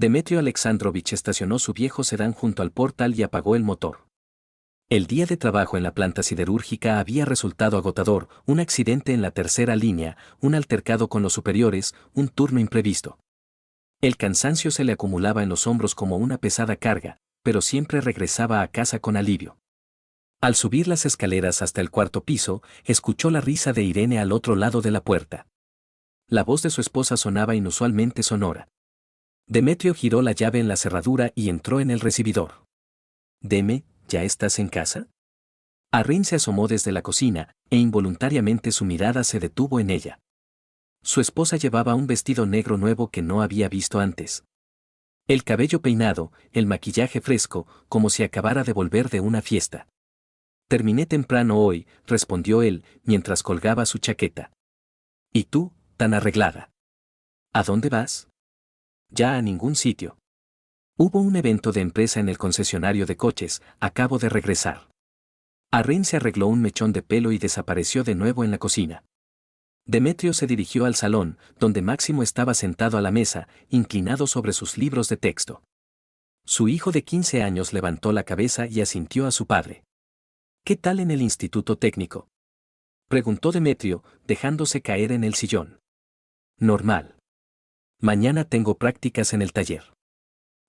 Demetrio Alexandrovich estacionó su viejo sedán junto al portal y apagó el motor. El día de trabajo en la planta siderúrgica había resultado agotador, un accidente en la tercera línea, un altercado con los superiores, un turno imprevisto. El cansancio se le acumulaba en los hombros como una pesada carga, pero siempre regresaba a casa con alivio. Al subir las escaleras hasta el cuarto piso, escuchó la risa de Irene al otro lado de la puerta. La voz de su esposa sonaba inusualmente sonora. Demetrio giró la llave en la cerradura y entró en el recibidor. Deme, ¿ya estás en casa? Arrin se asomó desde la cocina, e involuntariamente su mirada se detuvo en ella. Su esposa llevaba un vestido negro nuevo que no había visto antes. El cabello peinado, el maquillaje fresco, como si acabara de volver de una fiesta. Terminé temprano hoy, respondió él, mientras colgaba su chaqueta. ¿Y tú, tan arreglada? ¿A dónde vas? Ya a ningún sitio. Hubo un evento de empresa en el concesionario de coches, acabo de regresar. Arrin se arregló un mechón de pelo y desapareció de nuevo en la cocina. Demetrio se dirigió al salón, donde Máximo estaba sentado a la mesa, inclinado sobre sus libros de texto. Su hijo de 15 años levantó la cabeza y asintió a su padre. ¿Qué tal en el instituto técnico? Preguntó Demetrio, dejándose caer en el sillón. Normal. Mañana tengo prácticas en el taller.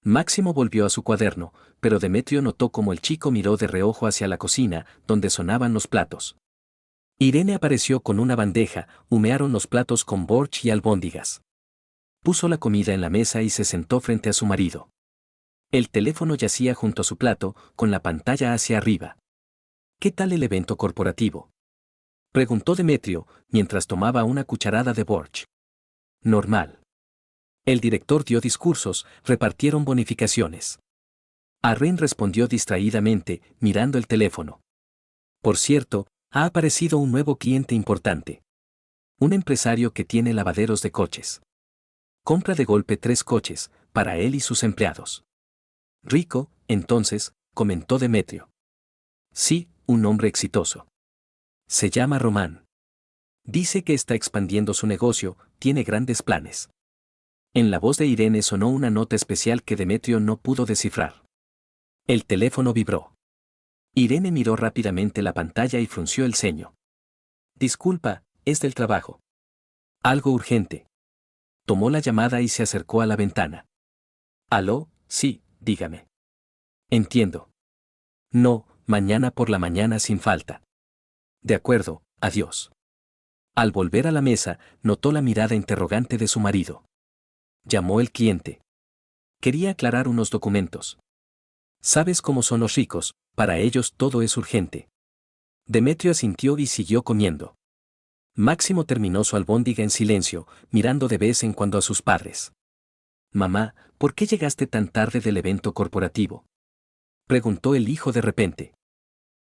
Máximo volvió a su cuaderno, pero Demetrio notó cómo el chico miró de reojo hacia la cocina, donde sonaban los platos. Irene apareció con una bandeja, humearon los platos con borsch y albóndigas. Puso la comida en la mesa y se sentó frente a su marido. El teléfono yacía junto a su plato, con la pantalla hacia arriba. ¿Qué tal el evento corporativo? Preguntó Demetrio, mientras tomaba una cucharada de borsch. Normal. El director dio discursos, repartieron bonificaciones. Arrin respondió distraídamente, mirando el teléfono. Por cierto, ha aparecido un nuevo cliente importante. Un empresario que tiene lavaderos de coches. Compra de golpe 3 coches, para él y sus empleados. Rico, entonces, comentó Demetrio. Sí, un hombre exitoso. Se llama Román. Dice que está expandiendo su negocio, tiene grandes planes. En la voz de Irene sonó una nota especial que Demetrio no pudo descifrar. El teléfono vibró. Irene miró rápidamente la pantalla y frunció el ceño. Disculpa, es del trabajo. Algo urgente. Tomó la llamada y se acercó a la ventana. ¿Aló? Sí, dígame. Entiendo. No, mañana por la mañana sin falta. De acuerdo, adiós. Al volver a la mesa, notó la mirada interrogante de su marido. Llamó el cliente. Quería aclarar unos documentos. ¿Sabes cómo son los ricos? Para ellos todo es urgente. Demetrio asintió y siguió comiendo. Máximo terminó su albóndiga en silencio, mirando de vez en cuando a sus padres. Mamá, ¿por qué llegaste tan tarde del evento corporativo? Preguntó el hijo de repente.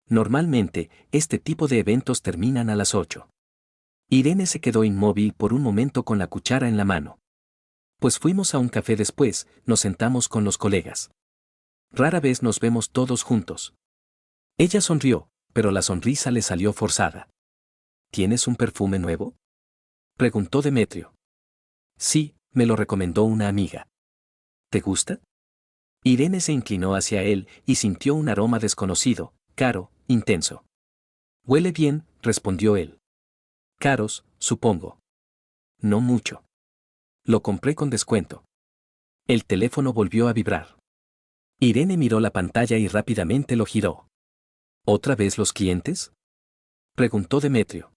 Normalmente, este tipo de eventos terminan a las 8. Irene se quedó inmóvil por un momento con la cuchara en la mano. Pues fuimos a un café después, nos sentamos con los colegas. Rara vez nos vemos todos juntos. Ella sonrió, pero la sonrisa le salió forzada. ¿Tienes un perfume nuevo? Preguntó Demetrio. Sí, me lo recomendó una amiga. ¿Te gusta? Irene se inclinó hacia él y sintió un aroma desconocido, caro, intenso. Huele bien, respondió él. Caros, supongo. No mucho. Lo compré con descuento. El teléfono volvió a vibrar. Irene miró la pantalla y rápidamente lo giró. ¿Otra vez los clientes? Preguntó Demetrio.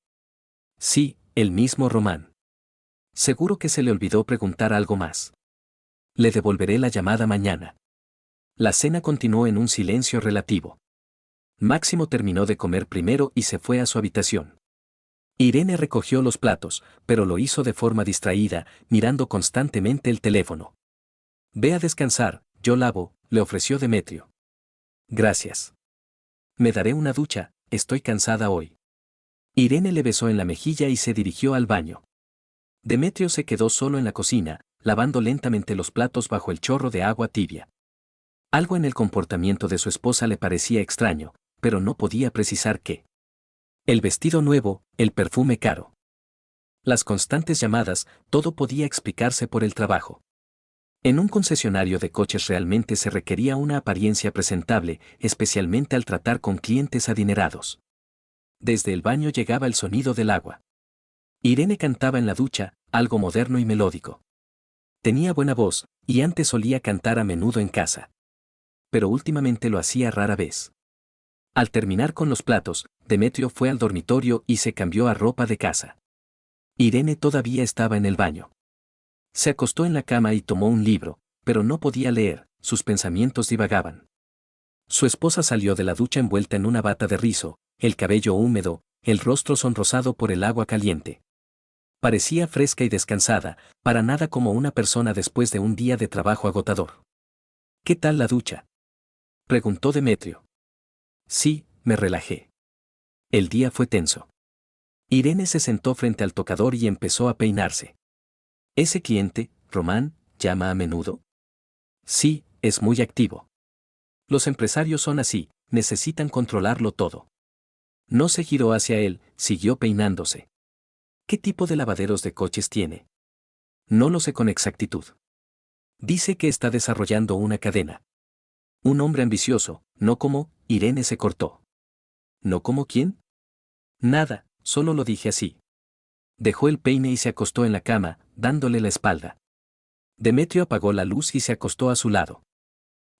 Sí, el mismo Román. Seguro que se le olvidó preguntar algo más. Le devolveré la llamada mañana. La cena continuó en un silencio relativo. Máximo terminó de comer primero y se fue a su habitación. Irene recogió los platos, pero lo hizo de forma distraída, mirando constantemente el teléfono. Ve a descansar, yo lavo, le ofreció Demetrio. Gracias. Me daré una ducha, estoy cansada hoy. Irene le besó en la mejilla y se dirigió al baño. Demetrio se quedó solo en la cocina, lavando lentamente los platos bajo el chorro de agua tibia. Algo en el comportamiento de su esposa le parecía extraño, pero no podía precisar qué. El vestido nuevo, el perfume caro. Las constantes llamadas, todo podía explicarse por el trabajo. En un concesionario de coches realmente se requería una apariencia presentable, especialmente al tratar con clientes adinerados. Desde el baño llegaba el sonido del agua. Irene cantaba en la ducha, algo moderno y melódico. Tenía buena voz, y antes solía cantar a menudo en casa. Pero últimamente lo hacía rara vez. Al terminar con los platos, Demetrio fue al dormitorio y se cambió a ropa de casa. Irene todavía estaba en el baño. Se acostó en la cama y tomó un libro, pero no podía leer, sus pensamientos divagaban. Su esposa salió de la ducha envuelta en una bata de rizo, el cabello húmedo, el rostro sonrosado por el agua caliente. Parecía fresca y descansada, para nada como una persona después de un día de trabajo agotador. ¿Qué tal la ducha?, preguntó Demetrio. Sí, me relajé. El día fue tenso. Irene se sentó frente al tocador y empezó a peinarse. ¿Ese cliente, Román, llama a menudo? Sí, es muy activo. Los empresarios son así, necesitan controlarlo todo. No se giró hacia él, siguió peinándose. ¿Qué tipo de lavaderos de coches tiene? No lo sé con exactitud. Dice que está desarrollando una cadena. Un hombre ambicioso, no como, Irene se cortó. ¿No como quién? Nada, solo lo dije así. Dejó el peine y se acostó en la cama, dándole la espalda. Demetrio apagó la luz y se acostó a su lado.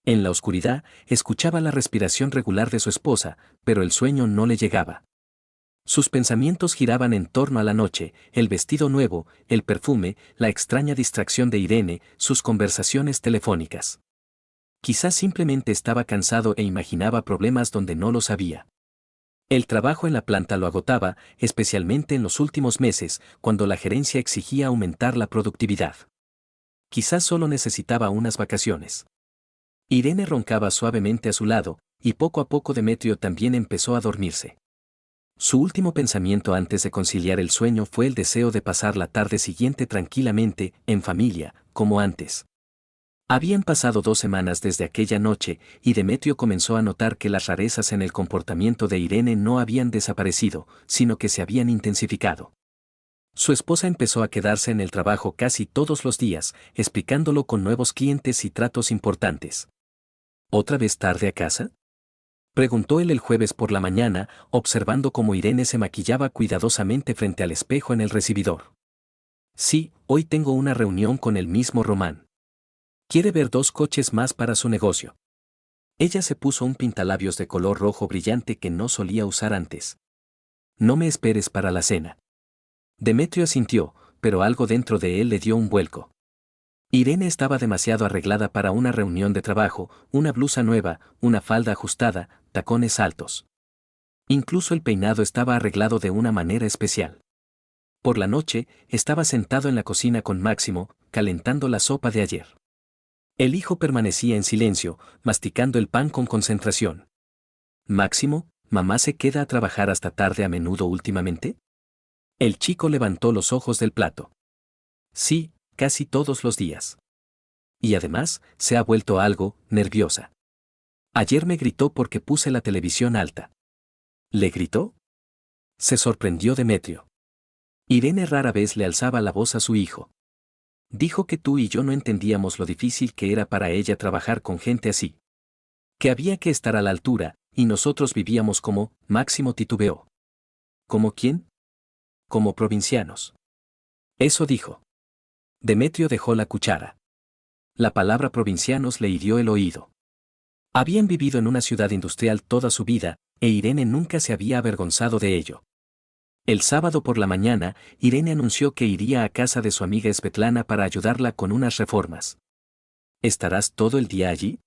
En la oscuridad, escuchaba la respiración regular de su esposa, pero el sueño no le llegaba. Sus pensamientos giraban en torno a la noche, el vestido nuevo, el perfume, la extraña distracción de Irene, sus conversaciones telefónicas. Quizás simplemente estaba cansado e imaginaba problemas donde no los había. El trabajo en la planta lo agotaba, especialmente en los últimos meses, cuando la gerencia exigía aumentar la productividad. Quizás solo necesitaba unas vacaciones. Irene roncaba suavemente a su lado, y poco a poco Demetrio también empezó a dormirse. Su último pensamiento antes de conciliar el sueño fue el deseo de pasar la tarde siguiente tranquilamente, en familia, como antes. Habían pasado 2 semanas desde aquella noche, y Demetrio comenzó a notar que las rarezas en el comportamiento de Irene no habían desaparecido, sino que se habían intensificado. Su esposa empezó a quedarse en el trabajo casi todos los días, explicándolo con nuevos clientes y tratos importantes. ¿Otra vez tarde a casa?, preguntó él el jueves por la mañana, observando cómo Irene se maquillaba cuidadosamente frente al espejo en el recibidor. Sí, hoy tengo una reunión con el mismo Román. Quiere ver 2 coches más para su negocio. Ella se puso un pintalabios de color rojo brillante que no solía usar antes. No me esperes para la cena. Demetrio asintió, pero algo dentro de él le dio un vuelco. Irene estaba demasiado arreglada para una reunión de trabajo, una blusa nueva, una falda ajustada, tacones altos. Incluso el peinado estaba arreglado de una manera especial. Por la noche, estaba sentado en la cocina con Máximo, calentando la sopa de ayer. El hijo permanecía en silencio, masticando el pan con concentración. Máximo, ¿mamá se queda a trabajar hasta tarde a menudo últimamente? El chico levantó los ojos del plato. Sí, casi todos los días. Y además, se ha vuelto algo nerviosa. Ayer me gritó porque puse la televisión alta. ¿Le gritó?, se sorprendió Demetrio. Irene rara vez le alzaba la voz a su hijo. Dijo que tú y yo no entendíamos lo difícil que era para ella trabajar con gente así. Que había que estar a la altura, y nosotros vivíamos como, Máximo titubeó. ¿Como quién? Como provincianos. Eso dijo. Demetrio dejó la cuchara. La palabra provincianos le hirió el oído. Habían vivido en una ciudad industrial toda su vida, e Irene nunca se había avergonzado de ello. El sábado por la mañana, Irene anunció que iría a casa de su amiga Svetlana para ayudarla con unas reformas. ¿Estarás todo el día allí?,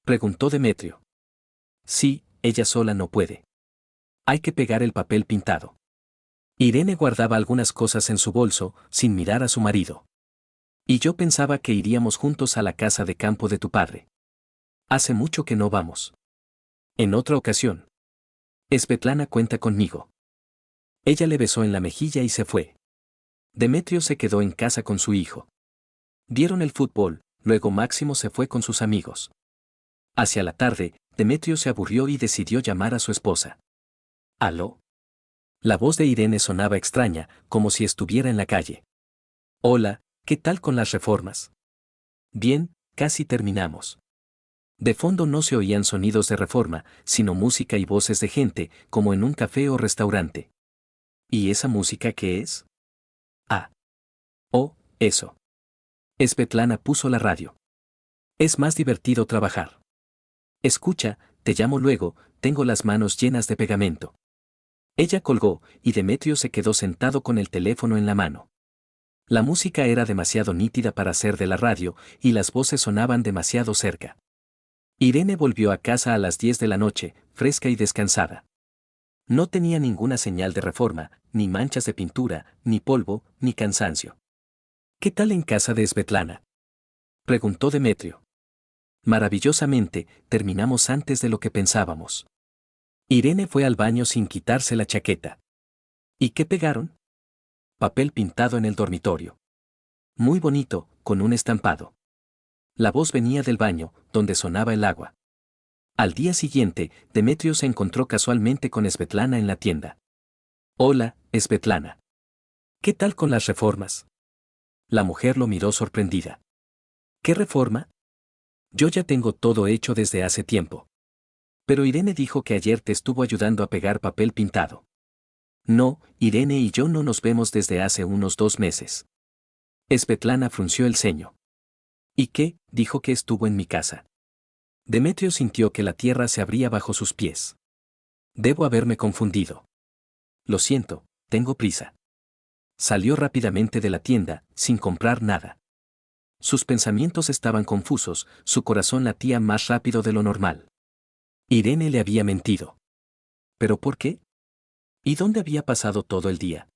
preguntó Demetrio. Sí, ella sola no puede. Hay que pegar el papel pintado. Irene guardaba algunas cosas en su bolso, sin mirar a su marido. Y yo pensaba que iríamos juntos a la casa de campo de tu padre. Hace mucho que no vamos. En otra ocasión. Svetlana cuenta conmigo. Ella le besó en la mejilla y se fue. Demetrio se quedó en casa con su hijo. Vieron el fútbol, luego Máximo se fue con sus amigos. Hacia la tarde, Demetrio se aburrió y decidió llamar a su esposa. ¿Aló? La voz de Irene sonaba extraña, como si estuviera en la calle. Hola, ¿qué tal con las reformas? Bien, casi terminamos. De fondo no se oían sonidos de Reforma, sino música y voces de gente, como en un café o restaurante. ¿Y esa música qué es? Ah. Oh, eso. Svetlana puso la radio. Es más divertido trabajar. Escucha, te llamo luego, tengo las manos llenas de pegamento. Ella colgó, y Demetrio se quedó sentado con el teléfono en la mano. La música era demasiado nítida para ser de la radio, y las voces sonaban demasiado cerca. Irene volvió a casa a las 10 de la noche, fresca y descansada. No tenía ninguna señal de Reforma, ni manchas de pintura, ni polvo, ni cansancio. ¿Qué tal en casa de Svetlana?, preguntó Demetrio. Maravillosamente, terminamos antes de lo que pensábamos. Irene fue al baño sin quitarse la chaqueta. ¿Y qué pegaron? Papel pintado en el dormitorio. Muy bonito, con un estampado. La voz venía del baño, donde sonaba el agua. Al día siguiente, Demetrio se encontró casualmente con Svetlana en la tienda. Hola, Svetlana. ¿Qué tal con las reformas? La mujer lo miró sorprendida. ¿Qué reforma? Yo ya tengo todo hecho desde hace tiempo. Pero Irene dijo que ayer te estuvo ayudando a pegar papel pintado. No, Irene y yo no nos vemos desde hace unos 2 meses. Svetlana frunció el ceño. ¿Y qué? Dijo que estuvo en mi casa. Demetrio sintió que la tierra se abría bajo sus pies. Debo haberme confundido. Lo siento, tengo prisa. Salió rápidamente de la tienda, sin comprar nada. Sus pensamientos estaban confusos, su corazón latía más rápido de lo normal. Irene le había mentido. ¿Pero por qué? ¿Y dónde había pasado todo el día?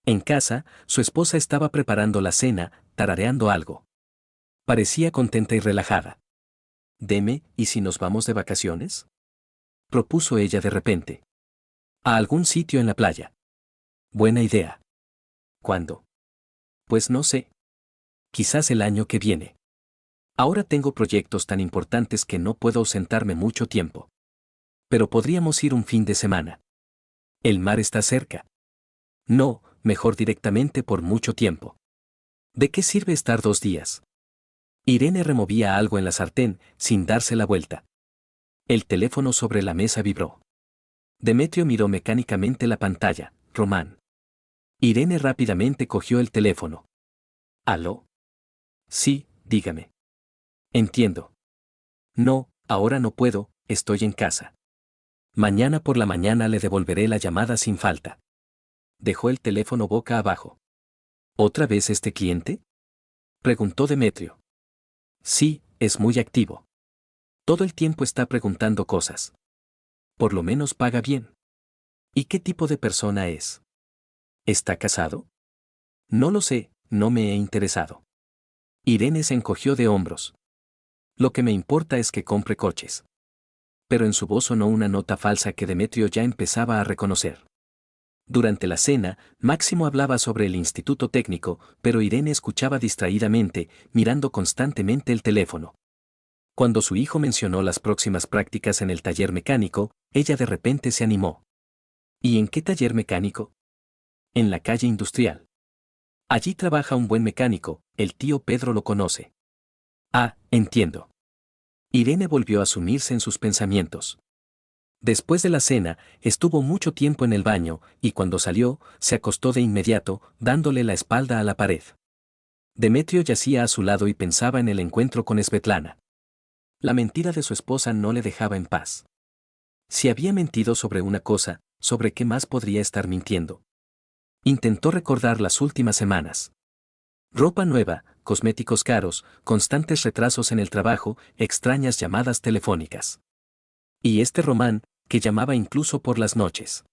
En casa, su esposa estaba preparando la cena, tarareando algo. Parecía contenta y relajada. Deme, ¿y si nos vamos de vacaciones?, propuso ella de repente. A algún sitio en la playa. Buena idea. ¿Cuándo? Pues no sé. Quizás el año que viene. Ahora tengo proyectos tan importantes que no puedo ausentarme mucho tiempo. Pero podríamos ir un fin de semana. El mar está cerca. No, mejor directamente por mucho tiempo. ¿De qué sirve estar 2 días? Irene removía algo en la sartén, sin darse la vuelta. El teléfono sobre la mesa vibró. Demetrio miró mecánicamente la pantalla. Román. Irene rápidamente cogió el teléfono. ¿Aló? Sí, dígame. Entiendo. No, ahora no puedo, estoy en casa. Mañana por la mañana le devolveré la llamada sin falta. Dejó el teléfono boca abajo. ¿Otra vez este cliente?, preguntó Demetrio. Sí, es muy activo. Todo el tiempo está preguntando cosas. Por lo menos paga bien. ¿Y qué tipo de persona es? ¿Está casado? No lo sé, no me he interesado. Irene se encogió de hombros. Lo que me importa es que compre coches. Pero en su voz sonó una nota falsa que Demetrio ya empezaba a reconocer. Durante la cena, Máximo hablaba sobre el instituto técnico, pero Irene escuchaba distraídamente, mirando constantemente el teléfono. Cuando su hijo mencionó las próximas prácticas en el taller mecánico, ella de repente se animó. ¿Y en qué taller mecánico? En la calle Industrial. Allí trabaja un buen mecánico, el tío Pedro lo conoce. Ah, entiendo. Irene volvió a sumirse en sus pensamientos. Después de la cena, estuvo mucho tiempo en el baño, y cuando salió, se acostó de inmediato, dándole la espalda a la pared. Demetrio yacía a su lado y pensaba en el encuentro con Svetlana. La mentira de su esposa no le dejaba en paz. Si había mentido sobre una cosa, ¿sobre qué más podría estar mintiendo? Intentó recordar las últimas semanas. Ropa nueva, cosméticos caros, constantes retrasos en el trabajo, extrañas llamadas telefónicas. Y este Román, que llamaba incluso por las noches.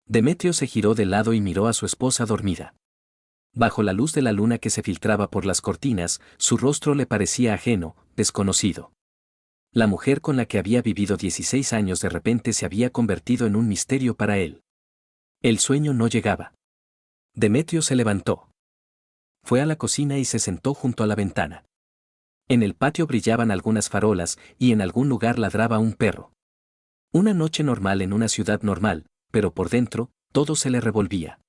Demetrio se giró de lado y miró a su esposa dormida. Bajo la luz de la luna que se filtraba por las cortinas, su rostro le parecía ajeno, desconocido. La mujer con la que había vivido 16 años de repente se había convertido en un misterio para él. El sueño no llegaba. Demetrio se levantó. Fue a la cocina y se sentó junto a la ventana. En el patio brillaban algunas farolas y en algún lugar ladraba un perro. Una noche normal en una ciudad normal, pero por dentro, todo se le revolvía.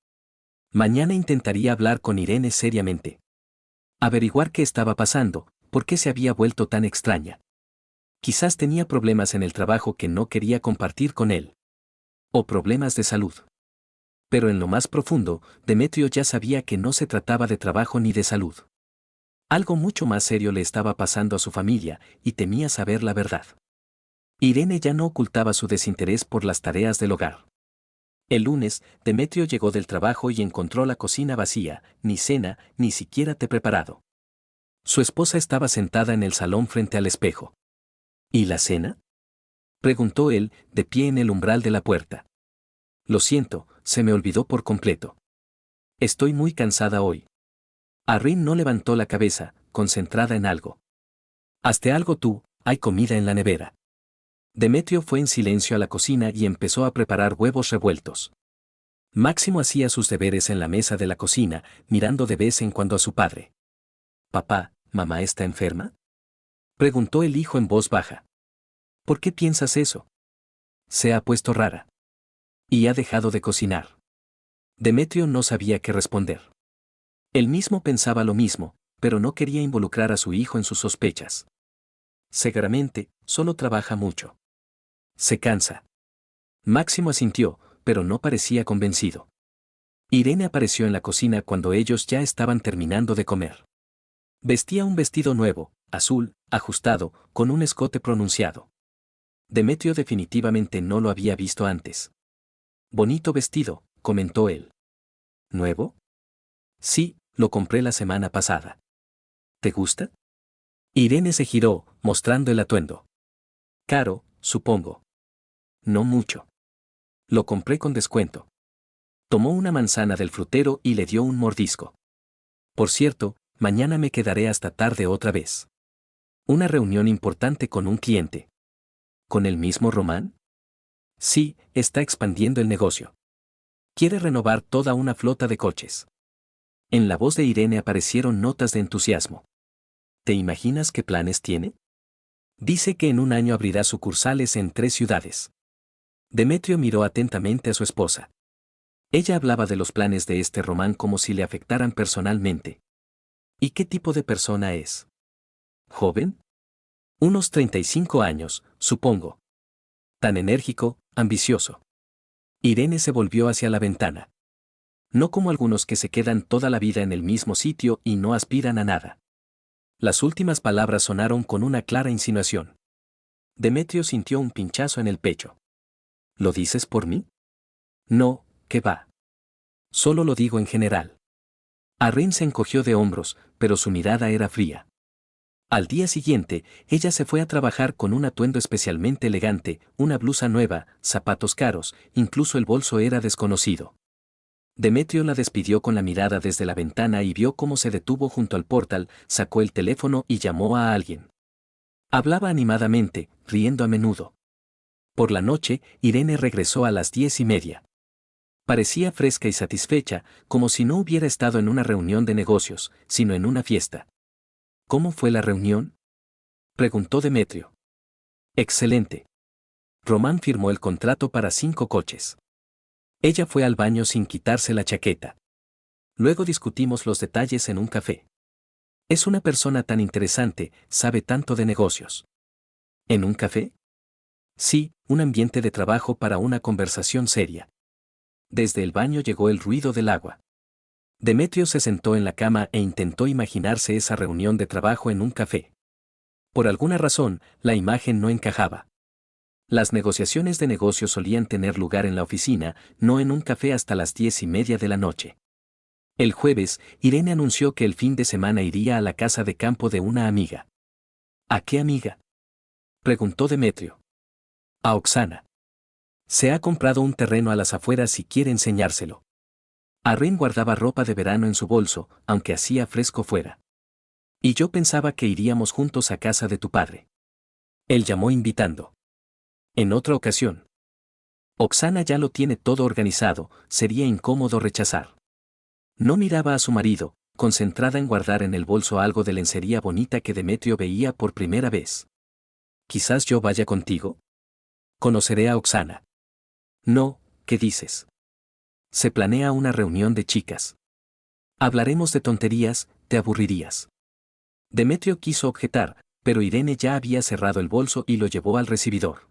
Mañana intentaría hablar con Irene seriamente. Averiguar qué estaba pasando, ¿Por qué se había vuelto tan extraña? Quizás tenía problemas en el trabajo que no quería compartir con él. O problemas de salud. Pero en lo más profundo, Demetrio ya sabía que no se trataba de trabajo ni de salud. Algo mucho más serio le estaba pasando a su familia, y temía saber la verdad. Irene ya no ocultaba su desinterés por las tareas del hogar. El lunes, Demetrio llegó del trabajo y encontró la cocina vacía, ni cena, ni siquiera té preparado. Su esposa estaba sentada en el salón frente al espejo. ¿Y la cena?, preguntó él, de pie en el umbral de la puerta. Lo siento, se me olvidó por completo. Estoy muy cansada hoy. Arrin no levantó la cabeza, concentrada en algo. Hazte algo tú, hay comida en la nevera. Demetrio fue en silencio a la cocina y empezó a preparar huevos revueltos. Máximo hacía sus deberes en la mesa de la cocina, mirando de vez en cuando a su padre. «Papá, ¿mamá está enferma?», preguntó el hijo en voz baja. «¿Por qué piensas eso? Se ha puesto rara. Y ha dejado de cocinar». Demetrio no sabía qué responder. Él mismo pensaba lo mismo, pero no quería involucrar a su hijo en sus sospechas. Seguramente, solo trabaja mucho. Se cansa. Máximo asintió, pero no parecía convencido. Irene apareció en la cocina cuando ellos ya estaban terminando de comer. Vestía un vestido nuevo, azul, ajustado, con un escote pronunciado. Demetrio definitivamente no lo había visto antes. «Bonito vestido», comentó él. «¿Nuevo?». «Sí, lo compré la semana pasada». «¿Te gusta?». Irene se giró, mostrando el atuendo. «Caro, supongo». «No mucho. Lo compré con descuento». Tomó una manzana del frutero y le dio un mordisco. «Por cierto, mañana me quedaré hasta tarde otra vez. Una reunión importante con un cliente». «¿Con el mismo Román?». «Sí, está expandiendo el negocio. Quiere renovar toda una flota de coches». En la voz de Irene aparecieron notas de entusiasmo. «¿Te imaginas qué planes tiene?». «Dice que en un año abrirá sucursales en 3 ciudades». Demetrio miró atentamente a su esposa. Ella hablaba de los planes de este Román como si le afectaran personalmente. ¿Y qué tipo de persona es? ¿Joven? Unos 35 años, supongo. Tan enérgico, ambicioso. Irene se volvió hacia la ventana. No como algunos que se quedan toda la vida en el mismo sitio y no aspiran a nada. Las últimas palabras sonaron con una clara insinuación. Demetrio sintió un pinchazo en el pecho. ¿Lo dices por mí? No, ¿qué va? Solo lo digo en general. Arrin se encogió de hombros, pero su mirada era fría. Al día siguiente, ella se fue a trabajar con un atuendo especialmente elegante, una blusa nueva, zapatos caros, incluso el bolso era desconocido. Demetrio la despidió con la mirada desde la ventana y vio cómo se detuvo junto al portal, sacó el teléfono y llamó a alguien. Hablaba animadamente, riendo a menudo. Por la noche, Irene regresó a las 10:30. Parecía fresca y satisfecha, como si no hubiera estado en una reunión de negocios, sino en una fiesta. ¿Cómo fue la reunión?, preguntó Demetrio. Excelente. Román firmó el contrato para 5 coches. Ella fue al baño sin quitarse la chaqueta. Luego discutimos los detalles en un café. Es una persona tan interesante, sabe tanto de negocios. ¿En un café? Sí, un ambiente de trabajo para una conversación seria. Desde el baño llegó el ruido del agua. Demetrio se sentó en la cama e intentó imaginarse esa reunión de trabajo en un café. Por alguna razón, la imagen no encajaba. Las negociaciones de negocios solían tener lugar en la oficina, no en un café hasta las 10:30 de la noche. El jueves, Irene anunció que el fin de semana iría a la casa de campo de una amiga. ¿A qué amiga?, preguntó Demetrio. A Oksana. Se ha comprado un terreno a las afueras y quiere enseñárselo. Arrin guardaba ropa de verano en su bolso, aunque hacía fresco fuera. Y yo pensaba que iríamos juntos a casa de tu padre. Él llamó invitando. En otra ocasión. Oksana ya lo tiene todo organizado, sería incómodo rechazar. No miraba a su marido, concentrada en guardar en el bolso algo de lencería bonita que Demetrio veía por primera vez. ¿Quizás yo vaya contigo? Conoceré a Oksana. No, ¿qué dices? Se planea una reunión de chicas. Hablaremos de tonterías, te aburrirías. Demetrio quiso objetar, pero Irene ya había cerrado el bolso y lo llevó al recibidor.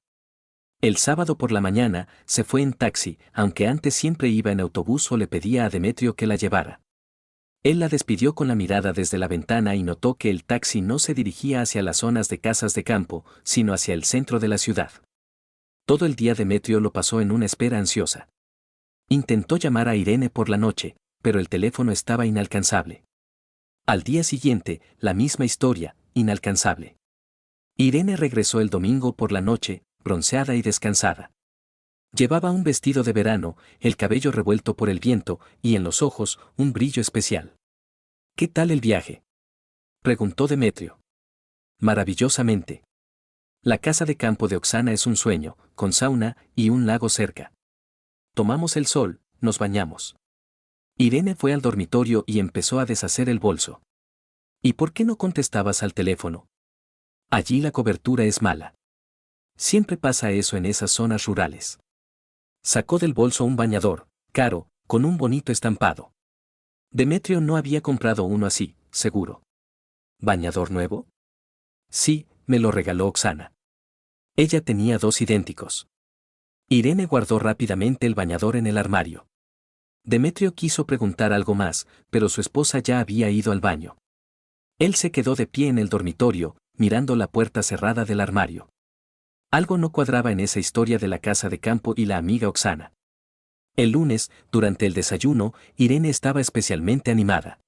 El sábado por la mañana se fue en taxi, aunque antes siempre iba en autobús o le pedía a Demetrio que la llevara. Él la despidió con la mirada desde la ventana y notó que el taxi no se dirigía hacia las zonas de casas de campo, sino hacia el centro de la ciudad. Todo el día Demetrio lo pasó en una espera ansiosa. Intentó llamar a Irene por la noche, pero el teléfono estaba inalcanzable. Al día siguiente, la misma historia, inalcanzable. Irene regresó el domingo por la noche, bronceada y descansada. Llevaba un vestido de verano, el cabello revuelto por el viento, y en los ojos, un brillo especial. ¿Qué tal el viaje?, preguntó Demetrio. Maravillosamente. La casa de campo de Oksana es un sueño, con sauna y un lago cerca. Tomamos el sol, nos bañamos. Irene fue al dormitorio y empezó a deshacer el bolso. ¿Y por qué no contestabas al teléfono? Allí la cobertura es mala. Siempre pasa eso en esas zonas rurales. Sacó del bolso un bañador, caro, con un bonito estampado. Demetrio no había comprado uno así, seguro. ¿Bañador nuevo? Sí, me lo regaló Oksana. Ella tenía dos idénticos. Irene guardó rápidamente el bañador en el armario. Demetrio quiso preguntar algo más, pero su esposa ya había ido al baño. Él se quedó de pie en el dormitorio, mirando la puerta cerrada del armario. Algo no cuadraba en esa historia de la casa de campo y la amiga Oksana. El lunes, durante el desayuno, Irene estaba especialmente animada.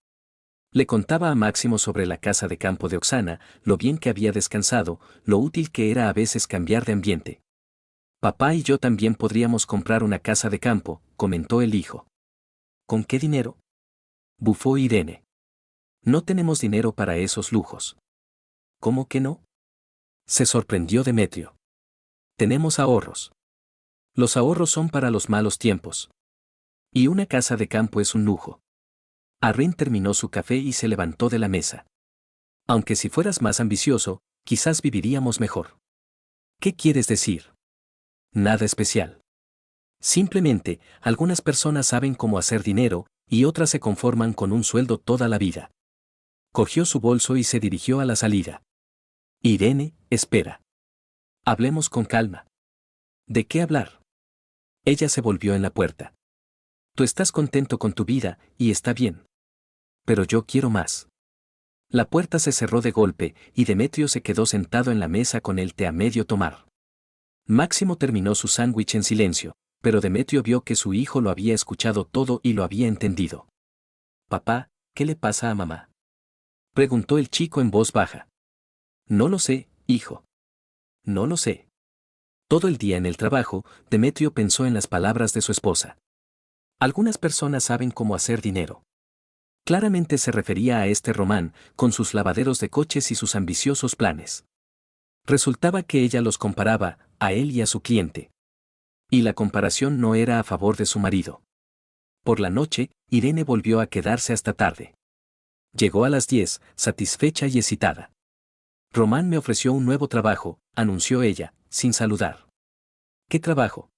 Le contaba a Máximo sobre la casa de campo de Oksana, lo bien que había descansado, lo útil que era a veces cambiar de ambiente. Papá y yo también podríamos comprar una casa de campo, comentó el hijo. ¿Con qué dinero?, bufó Irene. No tenemos dinero para esos lujos. ¿Cómo que no?, se sorprendió Demetrio. Tenemos ahorros. Los ahorros son para los malos tiempos. Y una casa de campo es un lujo. Arrin terminó su café y se levantó de la mesa. Aunque si fueras más ambicioso, quizás viviríamos mejor. ¿Qué quieres decir? Nada especial. Simplemente, algunas personas saben cómo hacer dinero, y otras se conforman con un sueldo toda la vida. Cogió su bolso y se dirigió a la salida. Irene, espera. Hablemos con calma. ¿De qué hablar? Ella se volvió en la puerta. Tú estás contento con tu vida, y está bien. Pero yo quiero más. La puerta se cerró de golpe, y Demetrio se quedó sentado en la mesa con el té a medio tomar. Máximo terminó su sándwich en silencio, pero Demetrio vio que su hijo lo había escuchado todo y lo había entendido. Papá, ¿qué le pasa a mamá?, preguntó el chico en voz baja. No lo sé, hijo. No lo sé. Todo el día en el trabajo, Demetrio pensó en las palabras de su esposa. Algunas personas saben cómo hacer dinero. Claramente se refería a este Román, con sus lavaderos de coches y sus ambiciosos planes. Resultaba que ella los comparaba, a él y a su cliente. Y la comparación no era a favor de su marido. Por la noche, Irene volvió a quedarse hasta tarde. Llegó a las 10, satisfecha y excitada. Román me ofreció un nuevo trabajo, anunció ella, sin saludar. ¿Qué trabajo?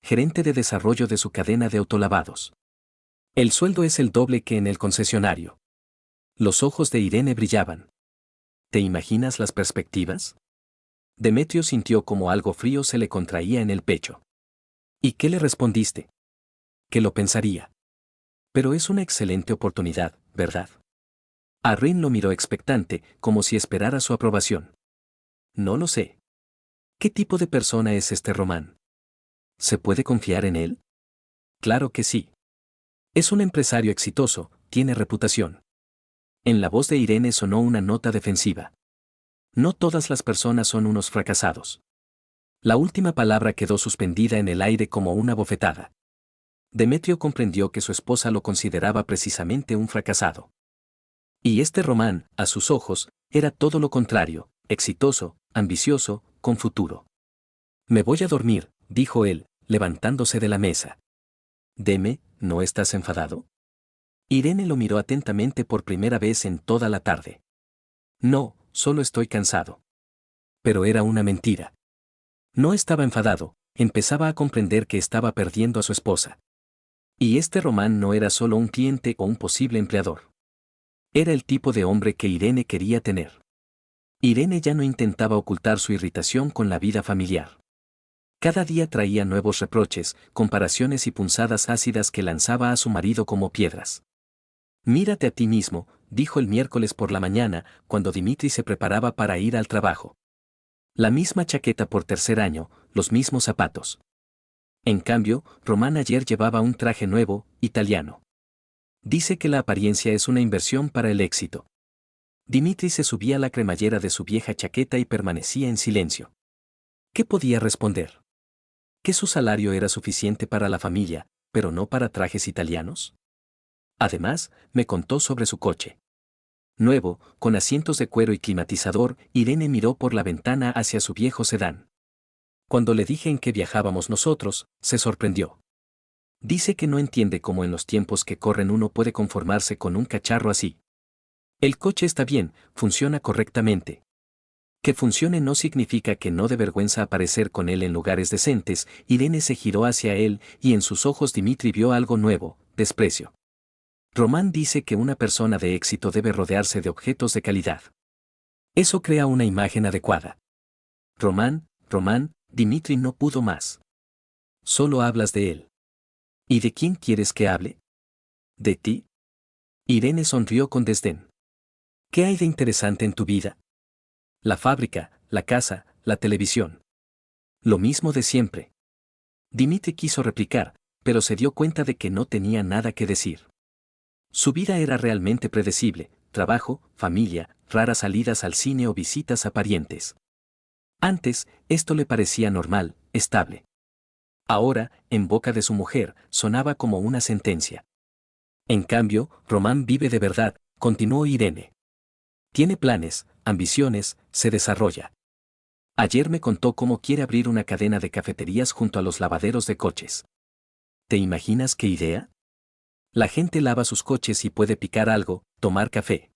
Gerente de desarrollo de su cadena de autolavados. El sueldo es el doble que en el concesionario. Los ojos de Irene brillaban. ¿Te imaginas las perspectivas? Demetrio sintió como algo frío se le contraía en el pecho. ¿Y qué le respondiste? Que lo pensaría. Pero es una excelente oportunidad, ¿verdad? Arrin lo miró expectante, como si esperara su aprobación. No lo sé. ¿Qué tipo de persona es este Román? ¿Se puede confiar en él? Claro que sí. Es un empresario exitoso, tiene reputación. En la voz de Irene sonó una nota defensiva. No todas las personas son unos fracasados. La última palabra quedó suspendida en el aire como una bofetada. Demetrio comprendió que su esposa lo consideraba precisamente un fracasado. Y este Román, a sus ojos, era todo lo contrario, exitoso, ambicioso, con futuro. Me voy a dormir, dijo él, levantándose de la mesa. Deme, ¿no estás enfadado? Irene lo miró atentamente por primera vez en toda la tarde. No, solo estoy cansado. Pero era una mentira. No estaba enfadado, empezaba a comprender que estaba perdiendo a su esposa. Y este Román no era solo un cliente o un posible empleador. Era el tipo de hombre que Irene quería tener. Irene ya no intentaba ocultar su irritación con la vida familiar. Cada día traía nuevos reproches, comparaciones y punzadas ácidas que lanzaba a su marido como piedras. Mírate a ti mismo, dijo el miércoles por la mañana, cuando Dimitri se preparaba para ir al trabajo. La misma chaqueta por tercer año, los mismos zapatos. En cambio, Román ayer llevaba un traje nuevo, italiano. Dice que la apariencia es una inversión para el éxito. Dimitri se subía a la cremallera de su vieja chaqueta y permanecía en silencio. ¿Qué podía responder? ¿Que su salario era suficiente para la familia, pero no para trajes italianos? Además, me contó sobre su coche. Nuevo, con asientos de cuero y climatizador, Irene miró por la ventana hacia su viejo sedán. Cuando le dije en qué viajábamos nosotros, se sorprendió. Dice que no entiende cómo en los tiempos que corren uno puede conformarse con un cacharro así. El coche está bien, funciona correctamente. Que funcione no significa que no dé vergüenza aparecer con él en lugares decentes. Irene se giró hacia él y en sus ojos Dimitri vio algo nuevo, desprecio. Román dice que una persona de éxito debe rodearse de objetos de calidad. Eso crea una imagen adecuada. Román, Dimitri no pudo más. Solo hablas de él. ¿Y de quién quieres que hable? ¿De ti? Irene sonrió con desdén. ¿Qué hay de interesante en tu vida? La fábrica, la casa, la televisión. Lo mismo de siempre. Dimitri quiso replicar, pero se dio cuenta de que no tenía nada que decir. Su vida era realmente predecible: trabajo, familia, raras salidas al cine o visitas a parientes. Antes, esto le parecía normal, estable. Ahora, en boca de su mujer, sonaba como una sentencia. En cambio, Román vive de verdad, continuó Irene. Tiene planes, ambiciones, se desarrolla. Ayer me contó cómo quiere abrir una cadena de cafeterías junto a los lavaderos de coches. ¿Te imaginas qué idea? La gente lava sus coches y puede picar algo, tomar café.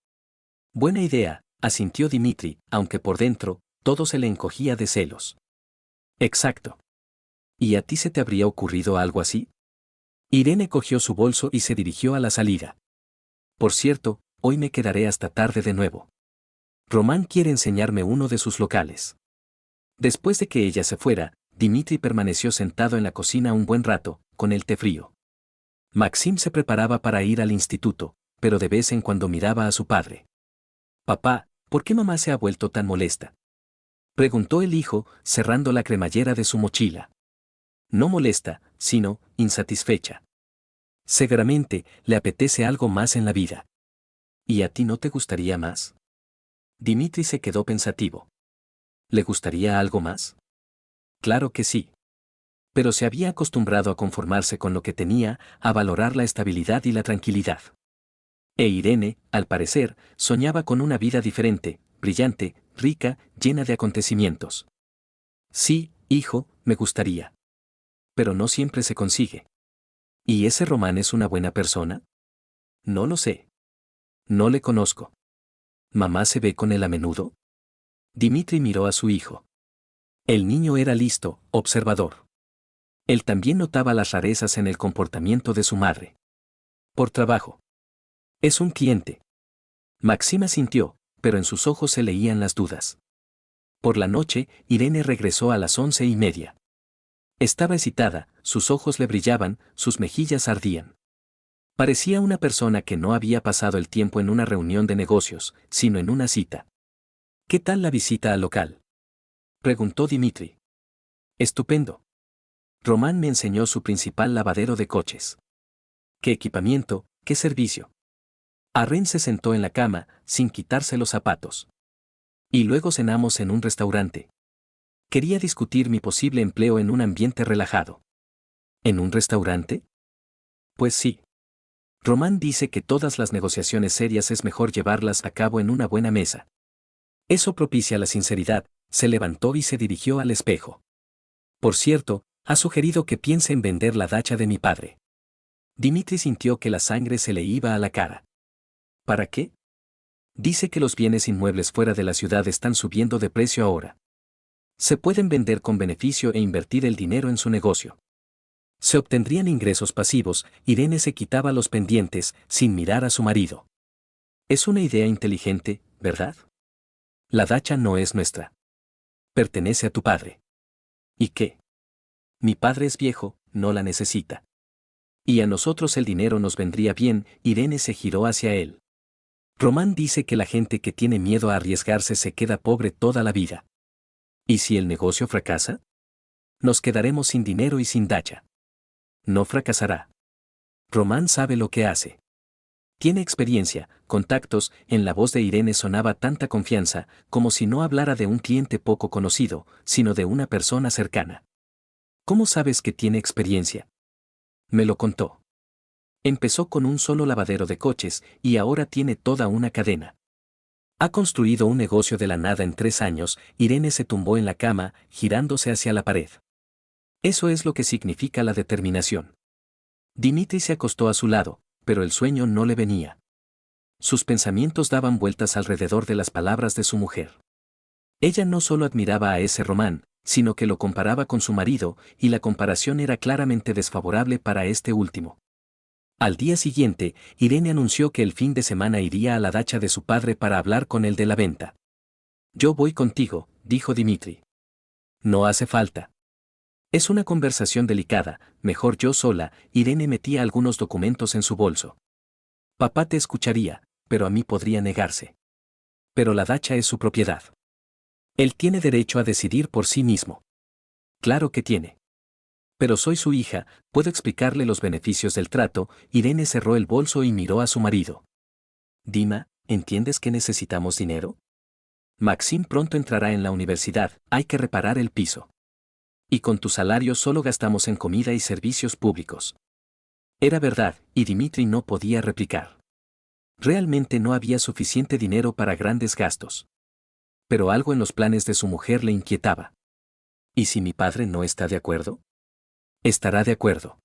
Buena idea, asintió Dimitri, aunque por dentro, todo se le encogía de celos. Exacto. ¿Y a ti se te habría ocurrido algo así? Irene cogió su bolso y se dirigió a la salida. Por cierto, hoy me quedaré hasta tarde de nuevo. Román quiere enseñarme uno de sus locales. Después de que ella se fuera, Dimitri permaneció sentado en la cocina un buen rato, con el té frío. Maxim se preparaba para ir al instituto, pero de vez en cuando miraba a su padre. Papá, ¿por qué mamá se ha vuelto tan molesta? Preguntó el hijo, cerrando la cremallera de su mochila. No molesta, sino insatisfecha. Seguramente le apetece algo más en la vida. ¿Y a ti no te gustaría más? Dimitri se quedó pensativo. ¿Le gustaría algo más? Claro que sí. Pero se había acostumbrado a conformarse con lo que tenía, a valorar la estabilidad y la tranquilidad. E Irene, al parecer, soñaba con una vida diferente, brillante, rica, llena de acontecimientos. Sí, hijo, me gustaría. Pero no siempre se consigue. ¿Y ese Román es una buena persona? No lo sé. No le conozco. ¿Mamá se ve con él a menudo? Dimitri miró a su hijo. El niño era listo, observador. Él también notaba las rarezas en el comportamiento de su madre. Por trabajo. Es un cliente. Maxima sintió, pero en sus ojos se leían las dudas. Por la noche, Irene regresó a las 11:30. Estaba excitada, sus ojos le brillaban, sus mejillas ardían. Parecía una persona que no había pasado el tiempo en una reunión de negocios, sino en una cita. ¿Qué tal la visita al local? Preguntó Dimitri. Estupendo. Román me enseñó su principal lavadero de coches. ¿Qué equipamiento, qué servicio? Arren se sentó en la cama, sin quitarse los zapatos. Y luego cenamos en un restaurante. Quería discutir mi posible empleo en un ambiente relajado. ¿En un restaurante? Pues sí. Román dice que todas las negociaciones serias es mejor llevarlas a cabo en una buena mesa. Eso propicia la sinceridad. Se levantó y se dirigió al espejo. Por cierto, ha sugerido que piense en vender la dacha de mi padre. Dimitri sintió que la sangre se le iba a la cara. ¿Para qué? Dice que los bienes inmuebles fuera de la ciudad están subiendo de precio ahora. Se pueden vender con beneficio e invertir el dinero en su negocio. Se obtendrían ingresos pasivos. Irene se quitaba los pendientes, sin mirar a su marido. Es una idea inteligente, ¿verdad? La dacha no es nuestra. Pertenece a tu padre. ¿Y qué? Mi padre es viejo, no la necesita. Y a nosotros el dinero nos vendría bien. Irene se giró hacia él. Román dice que la gente que tiene miedo a arriesgarse se queda pobre toda la vida. ¿Y si el negocio fracasa? Nos quedaremos sin dinero y sin dacha. No fracasará. Román sabe lo que hace. Tiene experiencia, contactos. En la voz de Irene sonaba tanta confianza, como si no hablara de un cliente poco conocido, sino de una persona cercana. ¿Cómo sabes que tiene experiencia? Me lo contó. Empezó con un solo lavadero de coches y ahora tiene toda una cadena. Ha construido un negocio de la nada en 3 años. Irene se tumbó en la cama, girándose hacia la pared. Eso es lo que significa la determinación. Dimitri se acostó a su lado, pero el sueño no le venía. Sus pensamientos daban vueltas alrededor de las palabras de su mujer. Ella no solo admiraba a ese Román, sino que lo comparaba con su marido, y la comparación era claramente desfavorable para este último. Al día siguiente, Irene anunció que el fin de semana iría a la dacha de su padre para hablar con él de la venta. Yo voy contigo, dijo Dimitri. No hace falta. Es una conversación delicada, mejor yo sola. Irene metía algunos documentos en su bolso. Papá te escucharía, pero a mí podría negarse. Pero la dacha es su propiedad. Él tiene derecho a decidir por sí mismo. Claro que tiene. Pero soy su hija, puedo explicarle los beneficios del trato. Irene cerró el bolso y miró a su marido. Dima, ¿entiendes que necesitamos dinero? Maxim pronto entrará en la universidad, hay que reparar el piso. Y con tu salario solo gastamos en comida y servicios públicos. Era verdad, y Dimitri no podía replicar. Realmente no había suficiente dinero para grandes gastos. Pero algo en los planes de su mujer le inquietaba. ¿Y si mi padre no está de acuerdo? Estará de acuerdo.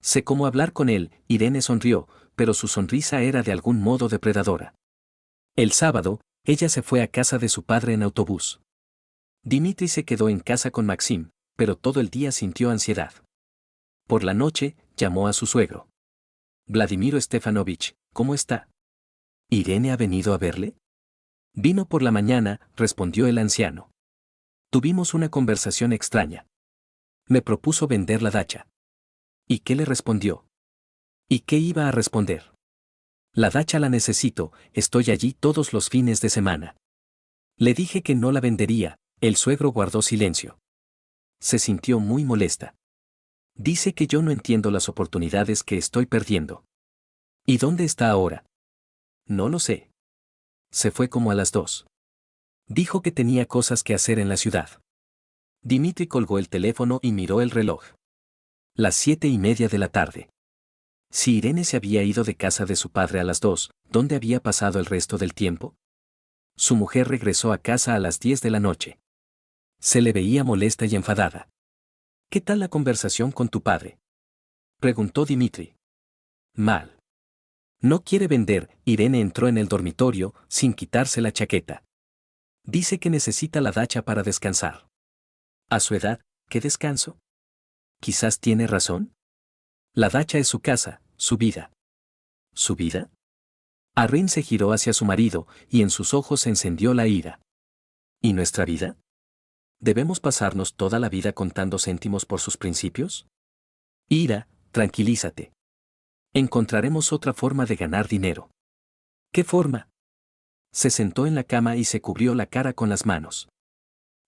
Sé cómo hablar con él. Irene sonrió, pero su sonrisa era de algún modo depredadora. El sábado, ella se fue a casa de su padre en autobús. Dimitri se quedó en casa con Maxim, pero todo el día sintió ansiedad. Por la noche, llamó a su suegro. Vladimiro Stefanovich, ¿cómo está? ¿Irene ha venido a verle? Vino por la mañana, respondió el anciano. Tuvimos una conversación extraña. Me propuso vender la dacha. ¿Y qué le respondió? ¿Y qué iba a responder? La dacha la necesito, estoy allí todos los fines de semana. Le dije que no la vendería. El suegro guardó silencio. Se sintió muy molesta. Dice que yo no entiendo las oportunidades que estoy perdiendo. ¿Y dónde está ahora? No lo sé. Se fue como a las 2. Dijo que tenía cosas que hacer en la ciudad. Dimitri colgó el teléfono y miró el reloj. Las 7:30 de la tarde. Si Irene se había ido de casa de su padre a las 2, ¿dónde había pasado el resto del tiempo? Su mujer regresó a casa a las 10 de la noche. Se le veía molesta y enfadada. ¿Qué tal la conversación con tu padre? Preguntó Dimitri. Mal. No quiere vender. Irene entró en el dormitorio, sin quitarse la chaqueta. Dice que necesita la dacha para descansar. A su edad, ¿qué descanso? Quizás tiene razón. La dacha es su casa, su vida. ¿Su vida? Arrin se giró hacia su marido, y en sus ojos se encendió la ira. ¿Y nuestra vida? ¿Debemos pasarnos toda la vida contando céntimos por sus principios? Ira, tranquilízate. Encontraremos otra forma de ganar dinero. ¿Qué forma? Se sentó en la cama y se cubrió la cara con las manos.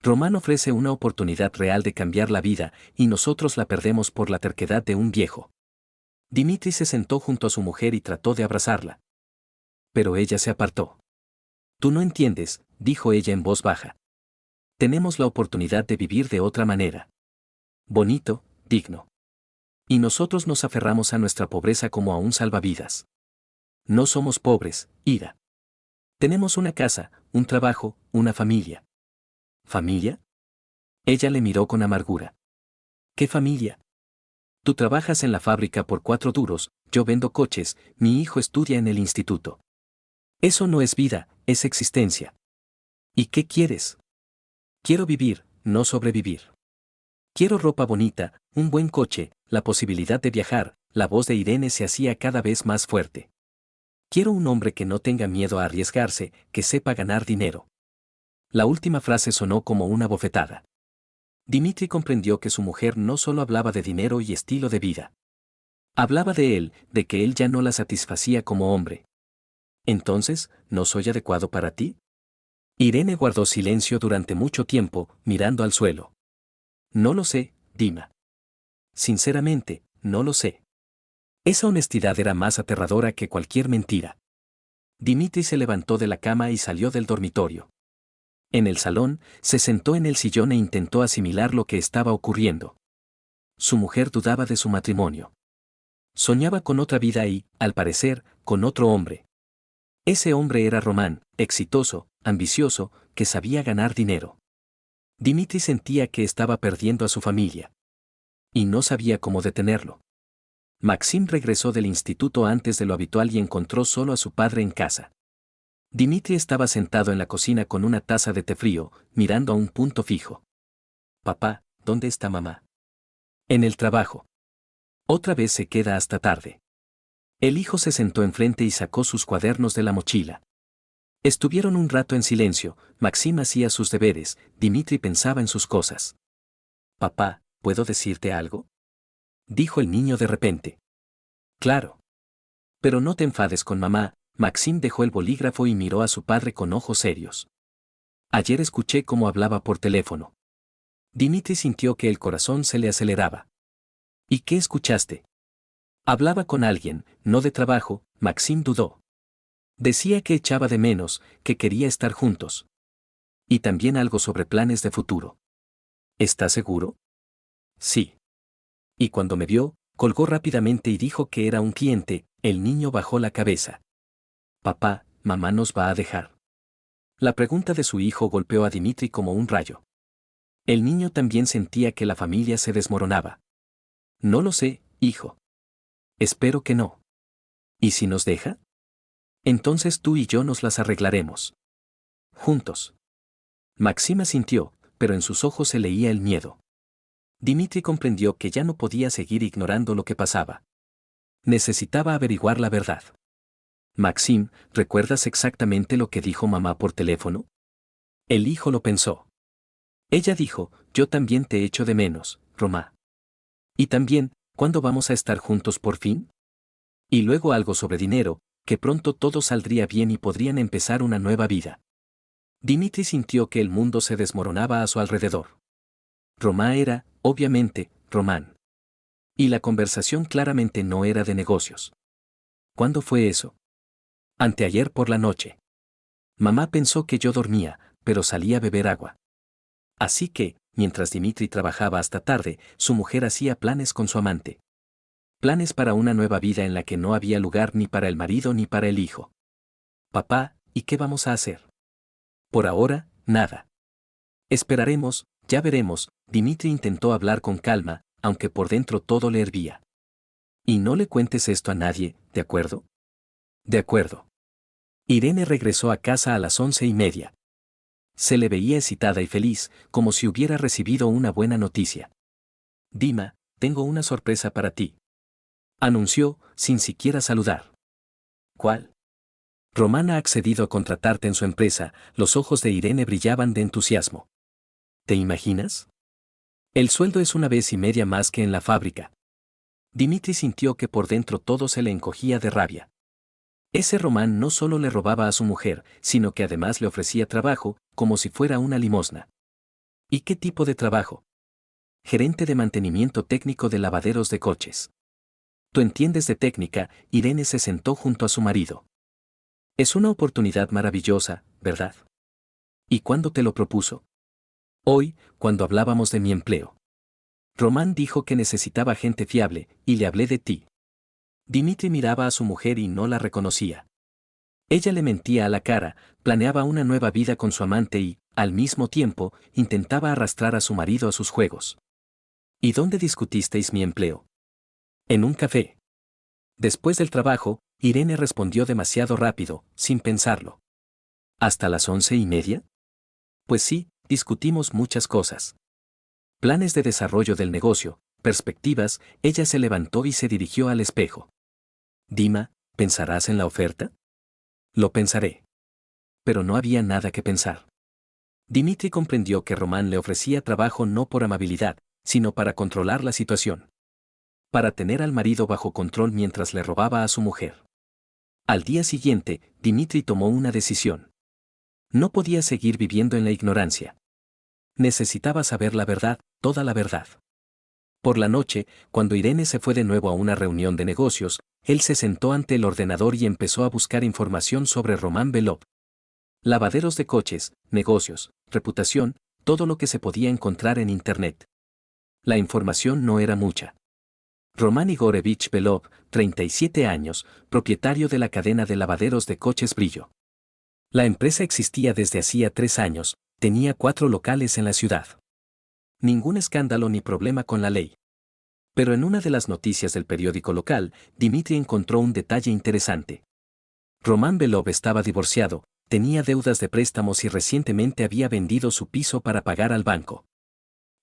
Román ofrece una oportunidad real de cambiar la vida, y nosotros la perdemos por la terquedad de un viejo. Dimitri se sentó junto a su mujer y trató de abrazarla. Pero ella se apartó. Tú no entiendes, dijo ella en voz baja. Tenemos la oportunidad de vivir de otra manera. Bonito, digno. Y nosotros nos aferramos a nuestra pobreza como a un salvavidas. No somos pobres, Ira. Tenemos una casa, un trabajo, una familia. ¿Familia? Ella le miró con amargura. ¿Qué familia? Tú trabajas en la fábrica por 4 duros, yo vendo coches, mi hijo estudia en el instituto. Eso no es vida, es existencia. ¿Y qué quieres? Quiero vivir, no sobrevivir. Quiero ropa bonita, un buen coche, la posibilidad de viajar. La voz de Irene se hacía cada vez más fuerte. Quiero un hombre que no tenga miedo a arriesgarse, que sepa ganar dinero. La última frase sonó como una bofetada. Dimitri comprendió que su mujer no solo hablaba de dinero y estilo de vida. Hablaba de él, de que él ya no la satisfacía como hombre. Entonces, ¿no soy adecuado para ti? Irene guardó silencio durante mucho tiempo, mirando al suelo. No lo sé, Dima. Sinceramente, no lo sé. Esa honestidad era más aterradora que cualquier mentira. Dimitri se levantó de la cama y salió del dormitorio. En el salón, se sentó en el sillón e intentó asimilar lo que estaba ocurriendo. Su mujer dudaba de su matrimonio. Soñaba con otra vida y, al parecer, con otro hombre. Ese hombre era Román, exitoso, ambicioso, que sabía ganar dinero. Dimitri sentía que estaba perdiendo a su familia. Y no sabía cómo detenerlo. Maxim regresó del instituto antes de lo habitual y encontró solo a su padre en casa. Dimitri estaba sentado en la cocina con una taza de té frío, mirando a un punto fijo. Papá, ¿dónde está mamá? En el trabajo. Otra vez se queda hasta tarde. El hijo se sentó enfrente y sacó sus cuadernos de la mochila. Estuvieron un rato en silencio, Maxim hacía sus deberes, Dimitri pensaba en sus cosas. Papá, ¿puedo decirte algo? Dijo el niño de repente. Claro. Pero no te enfades con mamá. Maxim dejó el bolígrafo y miró a su padre con ojos serios. Ayer escuché cómo hablaba por teléfono. Dimitri sintió que el corazón se le aceleraba. ¿Y qué escuchaste? Hablaba con alguien, no de trabajo, Maxim dudó. Decía que echaba de menos, que quería estar juntos. Y también algo sobre planes de futuro. ¿Estás seguro? Sí. Y cuando me vio, colgó rápidamente y dijo que era un cliente. El niño bajó la cabeza. Papá, mamá nos va a dejar. La pregunta de su hijo golpeó a Dimitri como un rayo. El niño también sentía que la familia se desmoronaba. No lo sé, hijo. Espero que no. ¿Y si nos deja? Entonces tú y yo nos las arreglaremos. Juntos. Maxima sintió, pero en sus ojos se leía el miedo. Dimitri comprendió que ya no podía seguir ignorando lo que pasaba. Necesitaba averiguar la verdad. Maxim, ¿recuerdas exactamente lo que dijo mamá por teléfono? El hijo lo pensó. Ella dijo, yo también te echo de menos, Romá. Y también, ¿cuándo vamos a estar juntos por fin? Y luego algo sobre dinero, que pronto todo saldría bien y podrían empezar una nueva vida. Dimitri sintió que el mundo se desmoronaba a su alrededor. Romá era, obviamente, Román. Y la conversación claramente no era de negocios. ¿Cuándo fue eso? Anteayer por la noche. Mamá pensó que yo dormía, pero salí a beber agua. Así que, mientras Dimitri trabajaba hasta tarde, su mujer hacía planes con su amante. Planes para una nueva vida en la que no había lugar ni para el marido ni para el hijo. Papá, ¿y qué vamos a hacer? Por ahora, nada. Esperaremos, ya veremos. Dimitri intentó hablar con calma, aunque por dentro todo le hervía. Y no le cuentes esto a nadie, ¿de acuerdo? De acuerdo. Irene regresó a casa a las 11:30. Se le veía excitada y feliz, como si hubiera recibido una buena noticia. Dima, tengo una sorpresa para ti. Anunció, sin siquiera saludar. ¿Cuál? Román ha accedido a contratarte en su empresa. Los ojos de Irene brillaban de entusiasmo. ¿Te imaginas? El sueldo es 1,5 veces más que en la fábrica. Dimitri sintió que por dentro todo se le encogía de rabia. Ese Román no solo le robaba a su mujer, sino que además le ofrecía trabajo, como si fuera una limosna. ¿Y qué tipo de trabajo? Gerente de mantenimiento técnico de lavaderos de coches. Tú entiendes de técnica. Irene se sentó junto a su marido. Es una oportunidad maravillosa, ¿verdad? ¿Y cuándo te lo propuso? Hoy, cuando hablábamos de mi empleo. Román dijo que necesitaba gente fiable, y le hablé de ti. Dimitri miraba a su mujer y no la reconocía. Ella le mentía a la cara, planeaba una nueva vida con su amante y, al mismo tiempo, intentaba arrastrar a su marido a sus juegos. ¿Y dónde discutisteis mi empleo? En un café. Después del trabajo, Irene respondió demasiado rápido, sin pensarlo. ¿Hasta las 11:30? Pues sí, discutimos muchas cosas. Planes de desarrollo del negocio, perspectivas. Ella se levantó y se dirigió al espejo. Dima, ¿Pensarás en la oferta? Lo pensaré. Pero no había nada que pensar. Dimitri comprendió que Román le ofrecía trabajo no por amabilidad, sino para controlar la situación. Para tener al marido bajo control mientras le robaba a su mujer. Al día siguiente, Dimitri tomó una decisión. No podía seguir viviendo en la ignorancia. Necesitaba saber la verdad, toda la verdad. Por la noche, cuando Irene se fue de nuevo a una reunión de negocios, él se sentó ante el ordenador y empezó a buscar información sobre Román Belov. Lavaderos de coches, negocios, reputación, todo lo que se podía encontrar en Internet. La información no era mucha. Román Igorevich Belov, 37 años, propietario de la cadena de lavaderos de coches Brillo. La empresa existía desde hacía 3 años, tenía 4 locales en la ciudad. Ningún escándalo ni problema con la ley. Pero en una de las noticias del periódico local, Dimitri encontró un detalle interesante. Román Belov estaba divorciado, tenía deudas de préstamos y recientemente había vendido su piso para pagar al banco.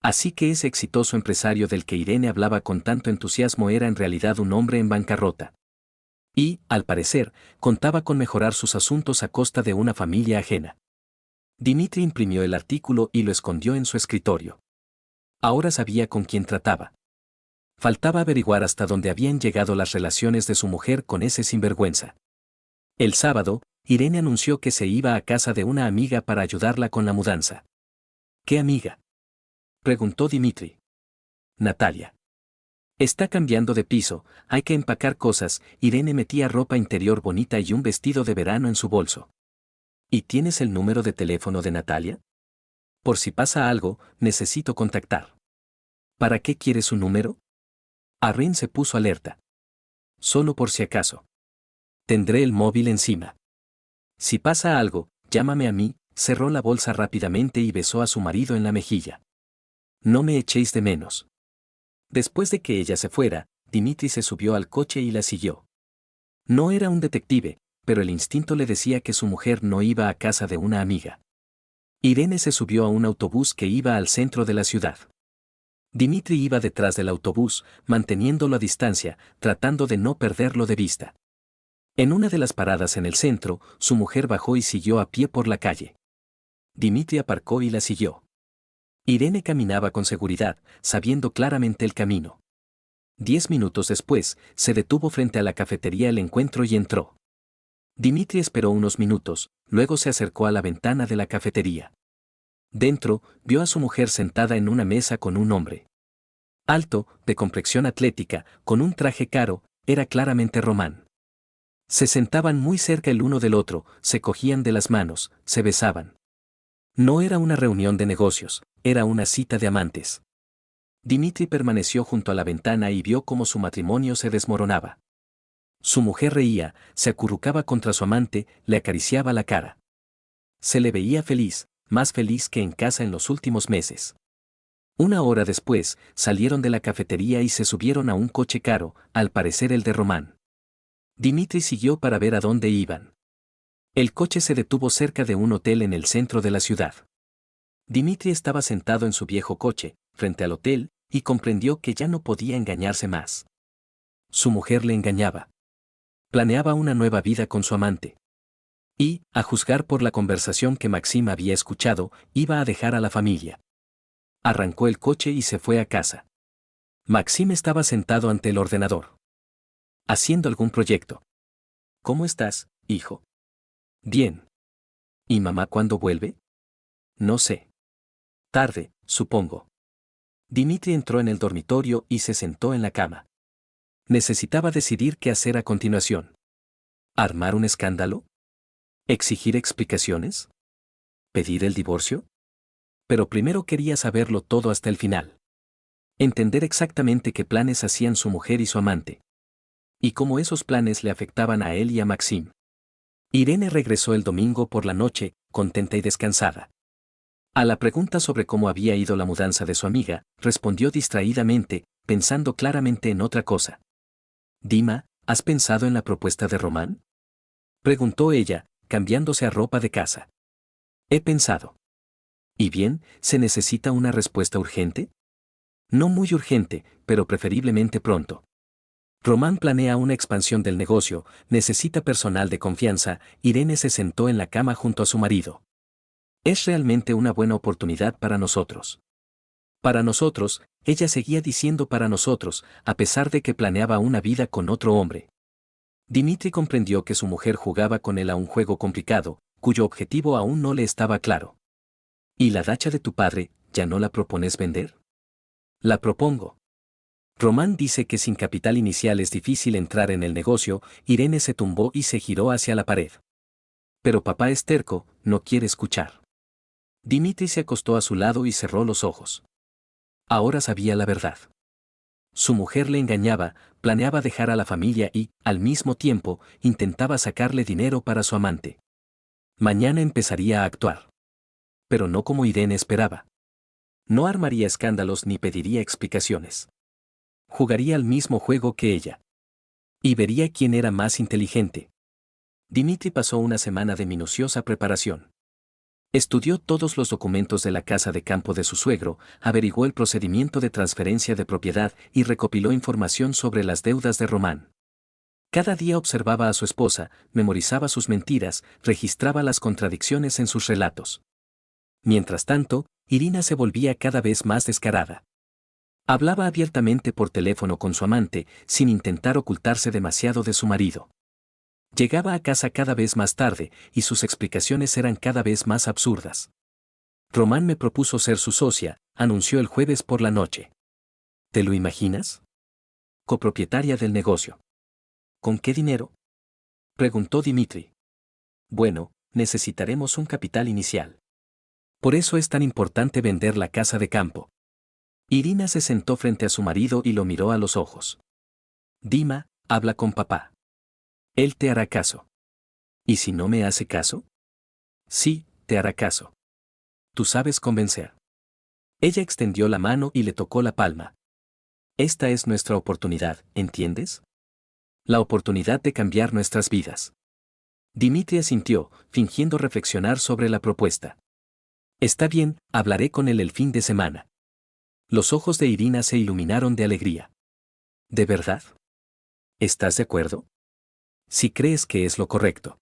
Así que ese exitoso empresario del que Irene hablaba con tanto entusiasmo era en realidad un hombre en bancarrota. Y, al parecer, contaba con mejorar sus asuntos a costa de una familia ajena. Dimitri imprimió el artículo y lo escondió en su escritorio. Ahora sabía con quién trataba. Faltaba averiguar hasta dónde habían llegado las relaciones de su mujer con ese sinvergüenza. El sábado, Irene anunció que se iba a casa de una amiga para ayudarla con la mudanza. ¿Qué amiga?, preguntó Dimitri. Natalia. Está cambiando de piso, hay que empacar cosas. Irene metía ropa interior bonita y un vestido de verano en su bolso. ¿Y tienes el número de teléfono de Natalia? Por si pasa algo, necesito contactar. ¿Para qué quieres su número? Arrin se puso alerta. Solo por si acaso. Tendré el móvil encima. Si pasa algo, llámame a mí. Cerró la bolsa rápidamente y besó a su marido en la mejilla. No me echéis de menos. Después de que ella se fuera, Dimitri se subió al coche y la siguió. No era un detective, pero el instinto le decía que su mujer no iba a casa de una amiga. Irene se subió a un autobús que iba al centro de la ciudad. Dimitri iba detrás del autobús, manteniéndolo a distancia, tratando de no perderlo de vista. En una de las paradas en el centro, su mujer bajó y siguió a pie por la calle. Dimitri aparcó y la siguió. Irene caminaba con seguridad, sabiendo claramente el camino. 10 minutos después, se detuvo frente a la cafetería El Encuentro y entró. Dimitri esperó unos minutos, luego se acercó a la ventana de la cafetería. Dentro, vio a su mujer sentada en una mesa con un hombre. Alto, de complexión atlética, con un traje caro, era claramente Román. Se sentaban muy cerca el uno del otro, se cogían de las manos, se besaban. No era una reunión de negocios, era una cita de amantes. Dimitri permaneció junto a la ventana y vio cómo su matrimonio se desmoronaba. Su mujer reía, se acurrucaba contra su amante, le acariciaba la cara. Se le veía feliz, más feliz que en casa en los últimos meses. Una hora después, salieron de la cafetería y se subieron a un coche caro, al parecer el de Román. Dimitri siguió para ver a dónde iban. El coche se detuvo cerca de un hotel en el centro de la ciudad. Dimitri estaba sentado en su viejo coche, frente al hotel, y comprendió que ya no podía engañarse más. Su mujer le engañaba. Planeaba una nueva vida con su amante. Y, a juzgar por la conversación que Maxim había escuchado, iba a dejar a la familia. Arrancó el coche y se fue a casa. Maxim estaba sentado ante el ordenador. Haciendo algún proyecto. ¿Cómo estás, hijo? Bien. ¿Y mamá cuándo vuelve? No sé. Tarde, supongo. Dimitri entró en el dormitorio y se sentó en la cama. Necesitaba decidir qué hacer a continuación. ¿Armar un escándalo? ¿Exigir explicaciones? ¿Pedir el divorcio? Pero primero quería saberlo todo hasta el final. Entender exactamente qué planes hacían su mujer y su amante. Y cómo esos planes le afectaban a él y a Maxim. Irene regresó el domingo por la noche, contenta y descansada. A la pregunta sobre cómo había ido la mudanza de su amiga, respondió distraídamente, pensando claramente en otra cosa. Dima, ¿has pensado en la propuesta de Román? Preguntó ella, cambiándose a ropa de casa. He pensado. ¿Y bien, se necesita una respuesta urgente? No muy urgente, pero preferiblemente pronto. Román planea una expansión del negocio, necesita personal de confianza. Irene se sentó en la cama junto a su marido. Es realmente una buena oportunidad para nosotros. Para nosotros, ella seguía diciendo para nosotros, a pesar de que planeaba una vida con otro hombre. Dimitri comprendió que su mujer jugaba con él a un juego complicado, cuyo objetivo aún no le estaba claro. ¿Y la dacha de tu padre, ya no la propones vender? La propongo. Román dice que sin capital inicial es difícil entrar en el negocio. Irene se tumbó y se giró hacia la pared. Pero papá es terco, no quiere escuchar. Dimitri se acostó a su lado y cerró los ojos. Ahora sabía la verdad. Su mujer le engañaba, planeaba dejar a la familia y, al mismo tiempo, intentaba sacarle dinero para su amante. Mañana empezaría a actuar. Pero no como Irene esperaba. No armaría escándalos ni pediría explicaciones. Jugaría al mismo juego que ella. Y vería quién era más inteligente. Dimitri pasó una semana de minuciosa preparación. Estudió todos los documentos de la casa de campo de su suegro, averiguó el procedimiento de transferencia de propiedad y recopiló información sobre las deudas de Román. Cada día observaba a su esposa, memorizaba sus mentiras, registraba las contradicciones en sus relatos. Mientras tanto, Irina se volvía cada vez más descarada. Hablaba abiertamente por teléfono con su amante, sin intentar ocultarse demasiado de su marido. Llegaba a casa cada vez más tarde, y sus explicaciones eran cada vez más absurdas. Román me propuso ser su socia, anunció el jueves por la noche. ¿Te lo imaginas? Copropietaria del negocio. ¿Con qué dinero? Preguntó Dimitri. Bueno, necesitaremos un capital inicial. Por eso es tan importante vender la casa de campo. Irina se sentó frente a su marido y lo miró a los ojos. Dima, habla con papá. Él te hará caso. ¿Y si no me hace caso? Sí, te hará caso. Tú sabes convencer. Ella extendió la mano y le tocó la palma. Esta es nuestra oportunidad, ¿entiendes? La oportunidad de cambiar nuestras vidas. Dimitri asintió, fingiendo reflexionar sobre la propuesta. Está bien, hablaré con él el fin de semana. Los ojos de Irina se iluminaron de alegría. ¿De verdad? ¿Estás de acuerdo? Si crees que es lo correcto.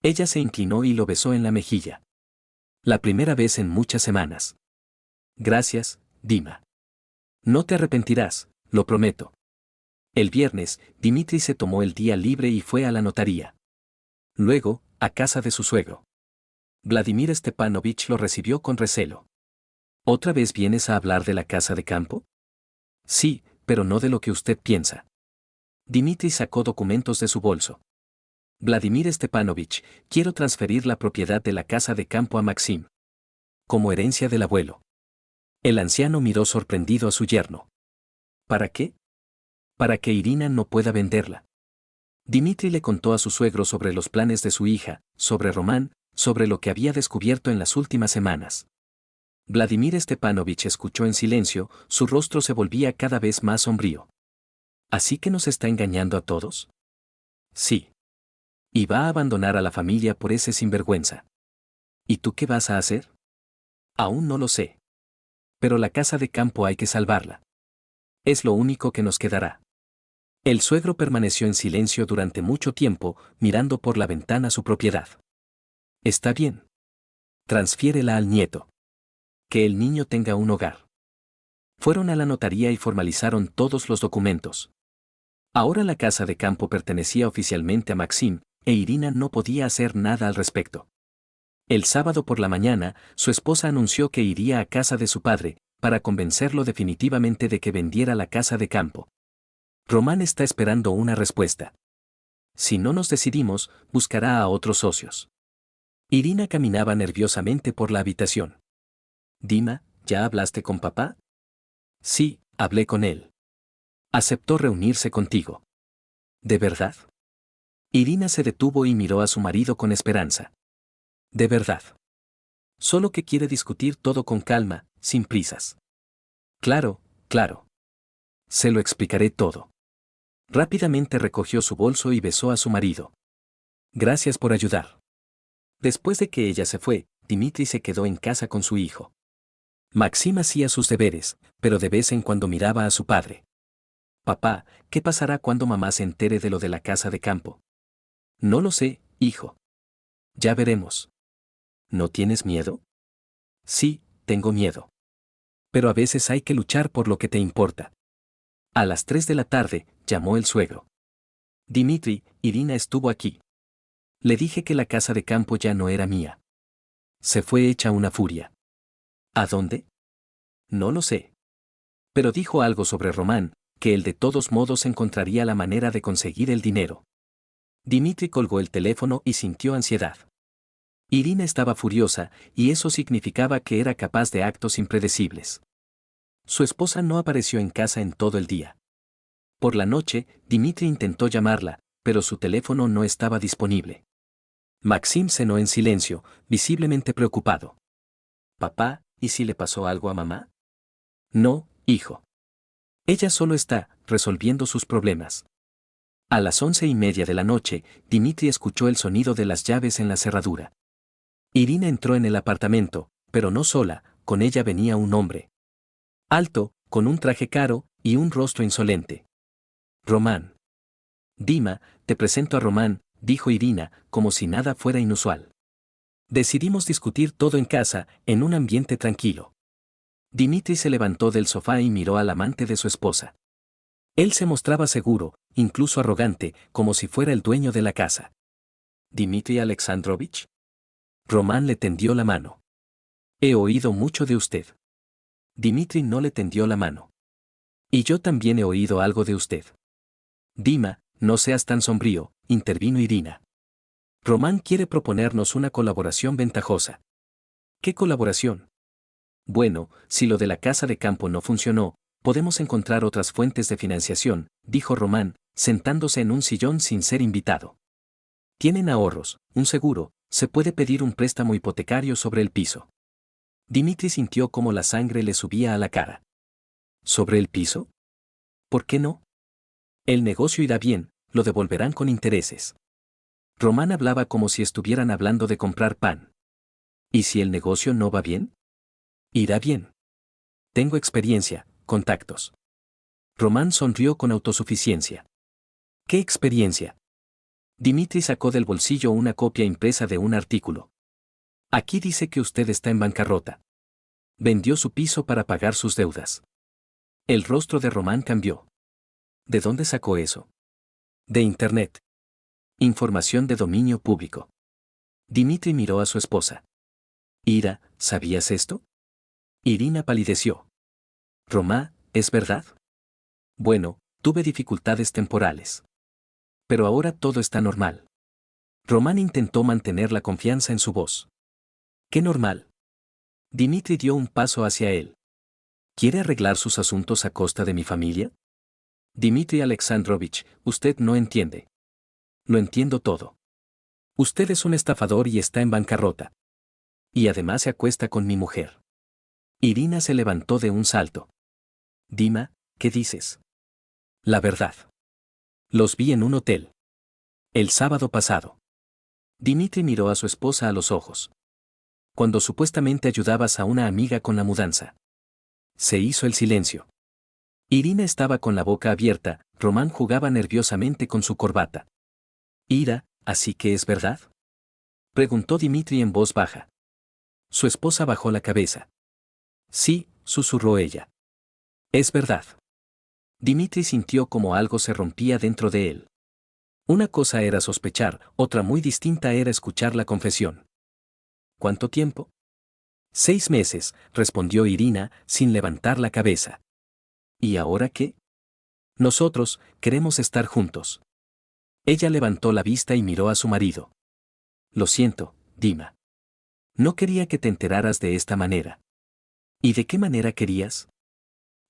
Ella se inclinó y lo besó en la mejilla. La primera vez en muchas semanas. Gracias, Dima. No te arrepentirás, lo prometo. El viernes, Dimitri se tomó el día libre y fue a la notaría. Luego, a casa de su suegro. Vladimir Stepanovich lo recibió con recelo. ¿Otra vez vienes a hablar de la casa de campo? Sí, pero no de lo que usted piensa. Dimitri sacó documentos de su bolso. Vladimir Stepanovich, quiero transferir la propiedad de la casa de campo a Maxim. Como herencia del abuelo. El anciano miró sorprendido a su yerno. ¿Para qué? Para que Irina no pueda venderla. Dimitri le contó a su suegro sobre los planes de su hija, sobre Román, sobre lo que había descubierto en las últimas semanas. Vladimir Stepanovich escuchó en silencio, su rostro se volvía cada vez más sombrío. ¿Así que nos está engañando a todos? Sí. Y va a abandonar a la familia por ese sinvergüenza. ¿Y tú qué vas a hacer? Aún no lo sé. Pero la casa de campo hay que salvarla. Es lo único que nos quedará. El suegro permaneció en silencio durante mucho tiempo, mirando por la ventana su propiedad. Está bien. Transfiérela al nieto. Que el niño tenga un hogar. Fueron a la notaría y formalizaron todos los documentos. Ahora la casa de campo pertenecía oficialmente a Maxim, e Irina no podía hacer nada al respecto. El sábado por la mañana, su esposa anunció que iría a casa de su padre, para convencerlo definitivamente de que vendiera la casa de campo. Román está esperando una respuesta. Si no nos decidimos, buscará a otros socios. Irina caminaba nerviosamente por la habitación. Dima, ¿ya hablaste con papá? Sí, hablé con él. Aceptó reunirse contigo. ¿De verdad? Irina se detuvo y miró a su marido con esperanza. De verdad. Solo que quiere discutir todo con calma, sin prisas. Claro, claro. Se lo explicaré todo. Rápidamente recogió su bolso y besó a su marido. Gracias por ayudar. Después de que ella se fue, Dimitri se quedó en casa con su hijo. Maxim hacía sus deberes, pero de vez en cuando miraba a su padre. Papá, ¿qué pasará cuando mamá se entere de lo de la casa de campo? No lo sé, hijo. Ya veremos. ¿No tienes miedo? Sí, tengo miedo. Pero a veces hay que luchar por lo que te importa. A las 3 de la tarde, llamó el suegro. Dimitri, Irina estuvo aquí. Le dije que la casa de campo ya no era mía. Se fue hecha una furia. ¿A dónde? No lo sé. Pero dijo algo sobre Román, que él de todos modos encontraría la manera de conseguir el dinero. Dimitri colgó el teléfono y sintió ansiedad. Irina estaba furiosa, y eso significaba que era capaz de actos impredecibles. Su esposa no apareció en casa en todo el día. Por la noche, Dimitri intentó llamarla, pero su teléfono no estaba disponible. Maxim cenó en silencio, visiblemente preocupado. «Papá, ¿y si le pasó algo a mamá?» «No, hijo. Ella solo está resolviendo sus problemas». A las 11:30 de la noche, Dimitri escuchó el sonido de las llaves en la cerradura. Irina entró en el apartamento, pero no sola, con ella venía un hombre. Alto, con un traje caro, y un rostro insolente. «Román». «Dima, te presento a Román», dijo Irina, como si nada fuera inusual. Decidimos discutir todo en casa, en un ambiente tranquilo. Dimitri se levantó del sofá y miró al amante de su esposa. Él se mostraba seguro, incluso arrogante, como si fuera el dueño de la casa. «¿Dimitri Alexandrovich?» Román le tendió la mano. «He oído mucho de usted». Dimitri no le tendió la mano. «Y yo también he oído algo de usted». «Dima, no seas tan sombrío», intervino Irina. «Román quiere proponernos una colaboración ventajosa». «¿Qué colaboración?» «Bueno, si lo de la casa de campo no funcionó, podemos encontrar otras fuentes de financiación», dijo Román, sentándose en un sillón sin ser invitado. «Tienen ahorros, un seguro, se puede pedir un préstamo hipotecario sobre el piso». Dimitri sintió como la sangre le subía a la cara. ¿Sobre el piso? ¿Por qué no? El negocio irá bien, lo devolverán con intereses. Román hablaba como si estuvieran hablando de comprar pan. ¿Y si el negocio no va bien? Irá bien. Tengo experiencia, contactos. Román sonrió con autosuficiencia. ¿Qué experiencia? Dimitri sacó del bolsillo una copia impresa de un artículo. Aquí dice que usted está en bancarrota. Vendió su piso para pagar sus deudas. El rostro de Román cambió. ¿De dónde sacó eso? De Internet. Información de dominio público. Dimitri miró a su esposa. Ira, ¿sabías esto? Irina palideció. Romá, ¿es verdad? Bueno, tuve dificultades temporales. Pero ahora todo está normal. Román intentó mantener la confianza en su voz. ¿Qué normal? Dimitri dio un paso hacia él. ¿Quiere arreglar sus asuntos a costa de mi familia? Dimitri Alexandrovich, usted no entiende. Lo entiendo todo. Usted es un estafador y está en bancarrota. Y además se acuesta con mi mujer. Irina se levantó de un salto. Dima, ¿qué dices? La verdad. Los vi en un hotel. El sábado pasado. Dimitri miró a su esposa a los ojos. Cuando supuestamente ayudabas a una amiga con la mudanza. Se hizo el silencio. Irina estaba con la boca abierta, Román jugaba nerviosamente con su corbata. Ira, ¿así que es verdad? Preguntó Dimitri en voz baja. Su esposa bajó la cabeza. Sí, susurró ella. Es verdad. Dimitri sintió como algo se rompía dentro de él. Una cosa era sospechar, otra muy distinta era escuchar la confesión. ¿Cuánto tiempo? 6 meses, respondió Irina, sin levantar la cabeza. ¿Y ahora qué? Nosotros, queremos estar juntos. Ella levantó la vista y miró a su marido. Lo siento, Dima. No quería que te enteraras de esta manera. ¿Y de qué manera querías?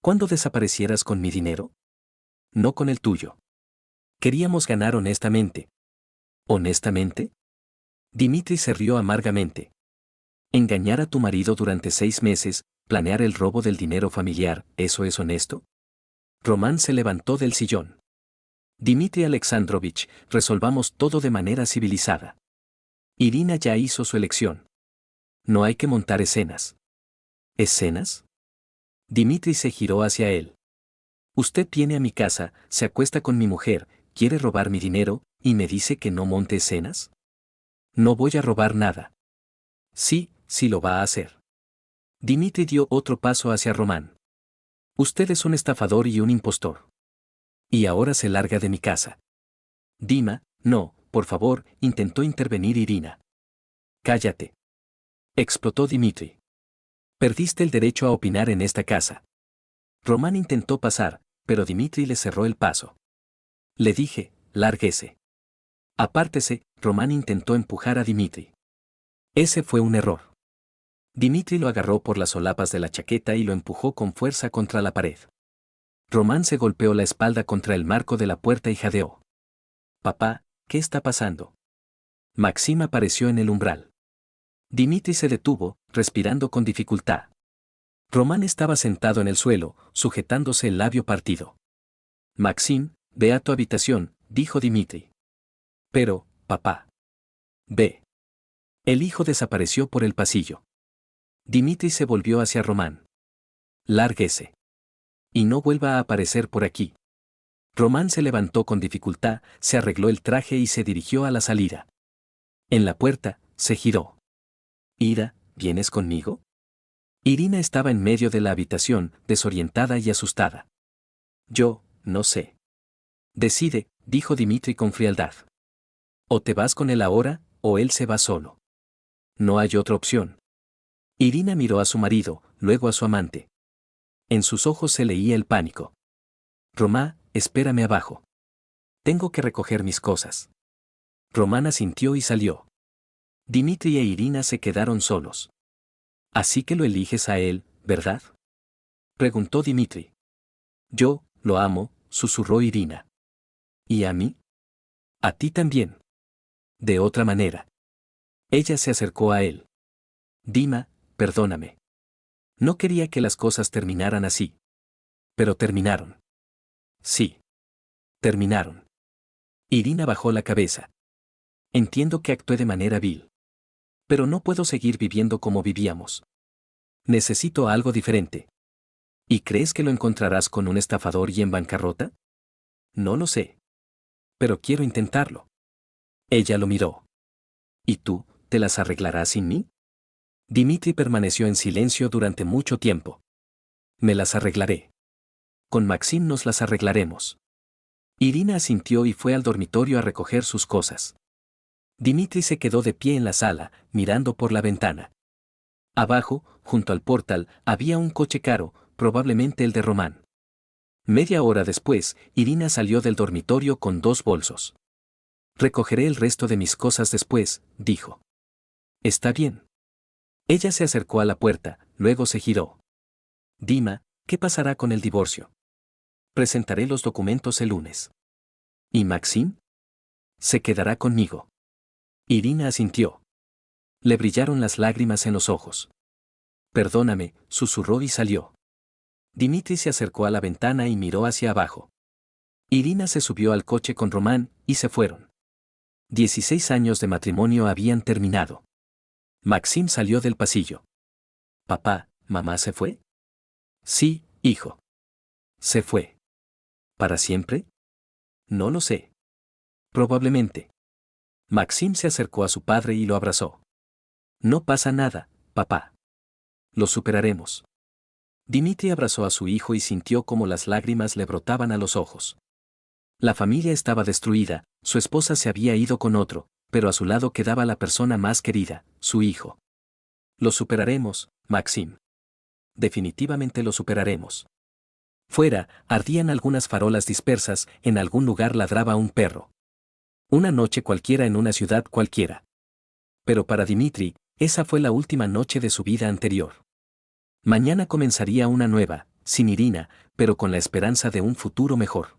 ¿Cuándo desaparecieras con mi dinero? No con el tuyo. Queríamos ganar honestamente. ¿Honestamente? Dimitri se rió amargamente. Engañar a tu marido durante 6 meses, planear el robo del dinero familiar, ¿eso es honesto? Román se levantó del sillón. Dimitri Alexandrovich, resolvamos todo de manera civilizada. Irina ya hizo su elección. No hay que montar escenas. ¿Escenas? Dimitri se giró hacia él. Usted viene a mi casa, se acuesta con mi mujer, quiere robar mi dinero, y me dice que no monte escenas. No voy a robar nada. Sí, sí lo va a hacer. Dimitri dio otro paso hacia Román. Usted es un estafador y un impostor. Y ahora se larga de mi casa. Dima, no, por favor, intentó intervenir Irina. Cállate. Explotó Dimitri. Perdiste el derecho a opinar en esta casa. Román intentó pasar, pero Dimitri le cerró el paso. Le dije, lárguese. Apártese, Román intentó empujar a Dimitri. Ese fue un error. Dimitri lo agarró por las solapas de la chaqueta y lo empujó con fuerza contra la pared. Román se golpeó la espalda contra el marco de la puerta y jadeó. Papá, ¿qué está pasando? Maxim apareció en el umbral. Dimitri se detuvo, respirando con dificultad. Román estaba sentado en el suelo, sujetándose el labio partido. Maxim, ve a tu habitación, dijo Dimitri. Pero, papá. Ve. El hijo desapareció por el pasillo. Dimitri se volvió hacia Román. Lárguese. Y no vuelva a aparecer por aquí. Román se levantó con dificultad, se arregló el traje y se dirigió a la salida. En la puerta, se giró. Ira, ¿vienes conmigo? Irina estaba en medio de la habitación, desorientada y asustada. Yo, no sé. Decide, dijo Dimitri con frialdad. O te vas con él ahora, o él se va solo. No hay otra opción. Irina miró a su marido, luego a su amante. En sus ojos se leía el pánico. Romá, espérame abajo. Tengo que recoger mis cosas. Román asintió y salió. Dimitri e Irina se quedaron solos. Así que lo eliges a él, ¿verdad? Preguntó Dimitri. Yo, lo amo, susurró Irina. ¿Y a mí? A ti también. De otra manera. Ella se acercó a él. Dima, perdóname. No quería que las cosas terminaran así. Pero terminaron. Sí. Terminaron. Irina bajó la cabeza. Entiendo que actué de manera vil. Pero no puedo seguir viviendo como vivíamos. Necesito algo diferente. ¿Y crees que lo encontrarás con un estafador y en bancarrota? No lo sé. Pero quiero intentarlo. Ella lo miró. ¿Y tú, te las arreglarás sin mí? Dimitri permaneció en silencio durante mucho tiempo. Me las arreglaré. Con Maxim nos las arreglaremos. Irina asintió y fue al dormitorio a recoger sus cosas. Dimitri se quedó de pie en la sala, mirando por la ventana. Abajo, junto al portal, había un coche caro, probablemente el de Román. Media hora después, Irina salió del dormitorio con 2 bolsos. Recogeré el resto de mis cosas después, dijo. Está bien. Ella se acercó a la puerta, luego se giró. Dima, ¿qué pasará con el divorcio? Presentaré los documentos el lunes. ¿Y Maxim? Se quedará conmigo. Irina asintió. Le brillaron las lágrimas en los ojos. Perdóname, susurró y salió. Dimitri se acercó a la ventana y miró hacia abajo. Irina se subió al coche con Román, y se fueron. 16 años de matrimonio habían terminado. Maxim salió del pasillo. Papá, ¿mamá se fue? Sí, hijo. Se fue. ¿Para siempre? No lo sé. Probablemente. Maxim se acercó a su padre y lo abrazó. No pasa nada, papá. Lo superaremos. Dimitri abrazó a su hijo y sintió como las lágrimas le brotaban a los ojos. La familia estaba destruida, su esposa se había ido con otro, pero a su lado quedaba la persona más querida, su hijo. Lo superaremos, Maxim. Definitivamente lo superaremos. Fuera, ardían algunas farolas dispersas, en algún lugar ladraba un perro. Una noche cualquiera en una ciudad cualquiera. Pero para Dimitri, esa fue la última noche de su vida anterior. Mañana comenzaría una nueva, sin Irina, pero con la esperanza de un futuro mejor.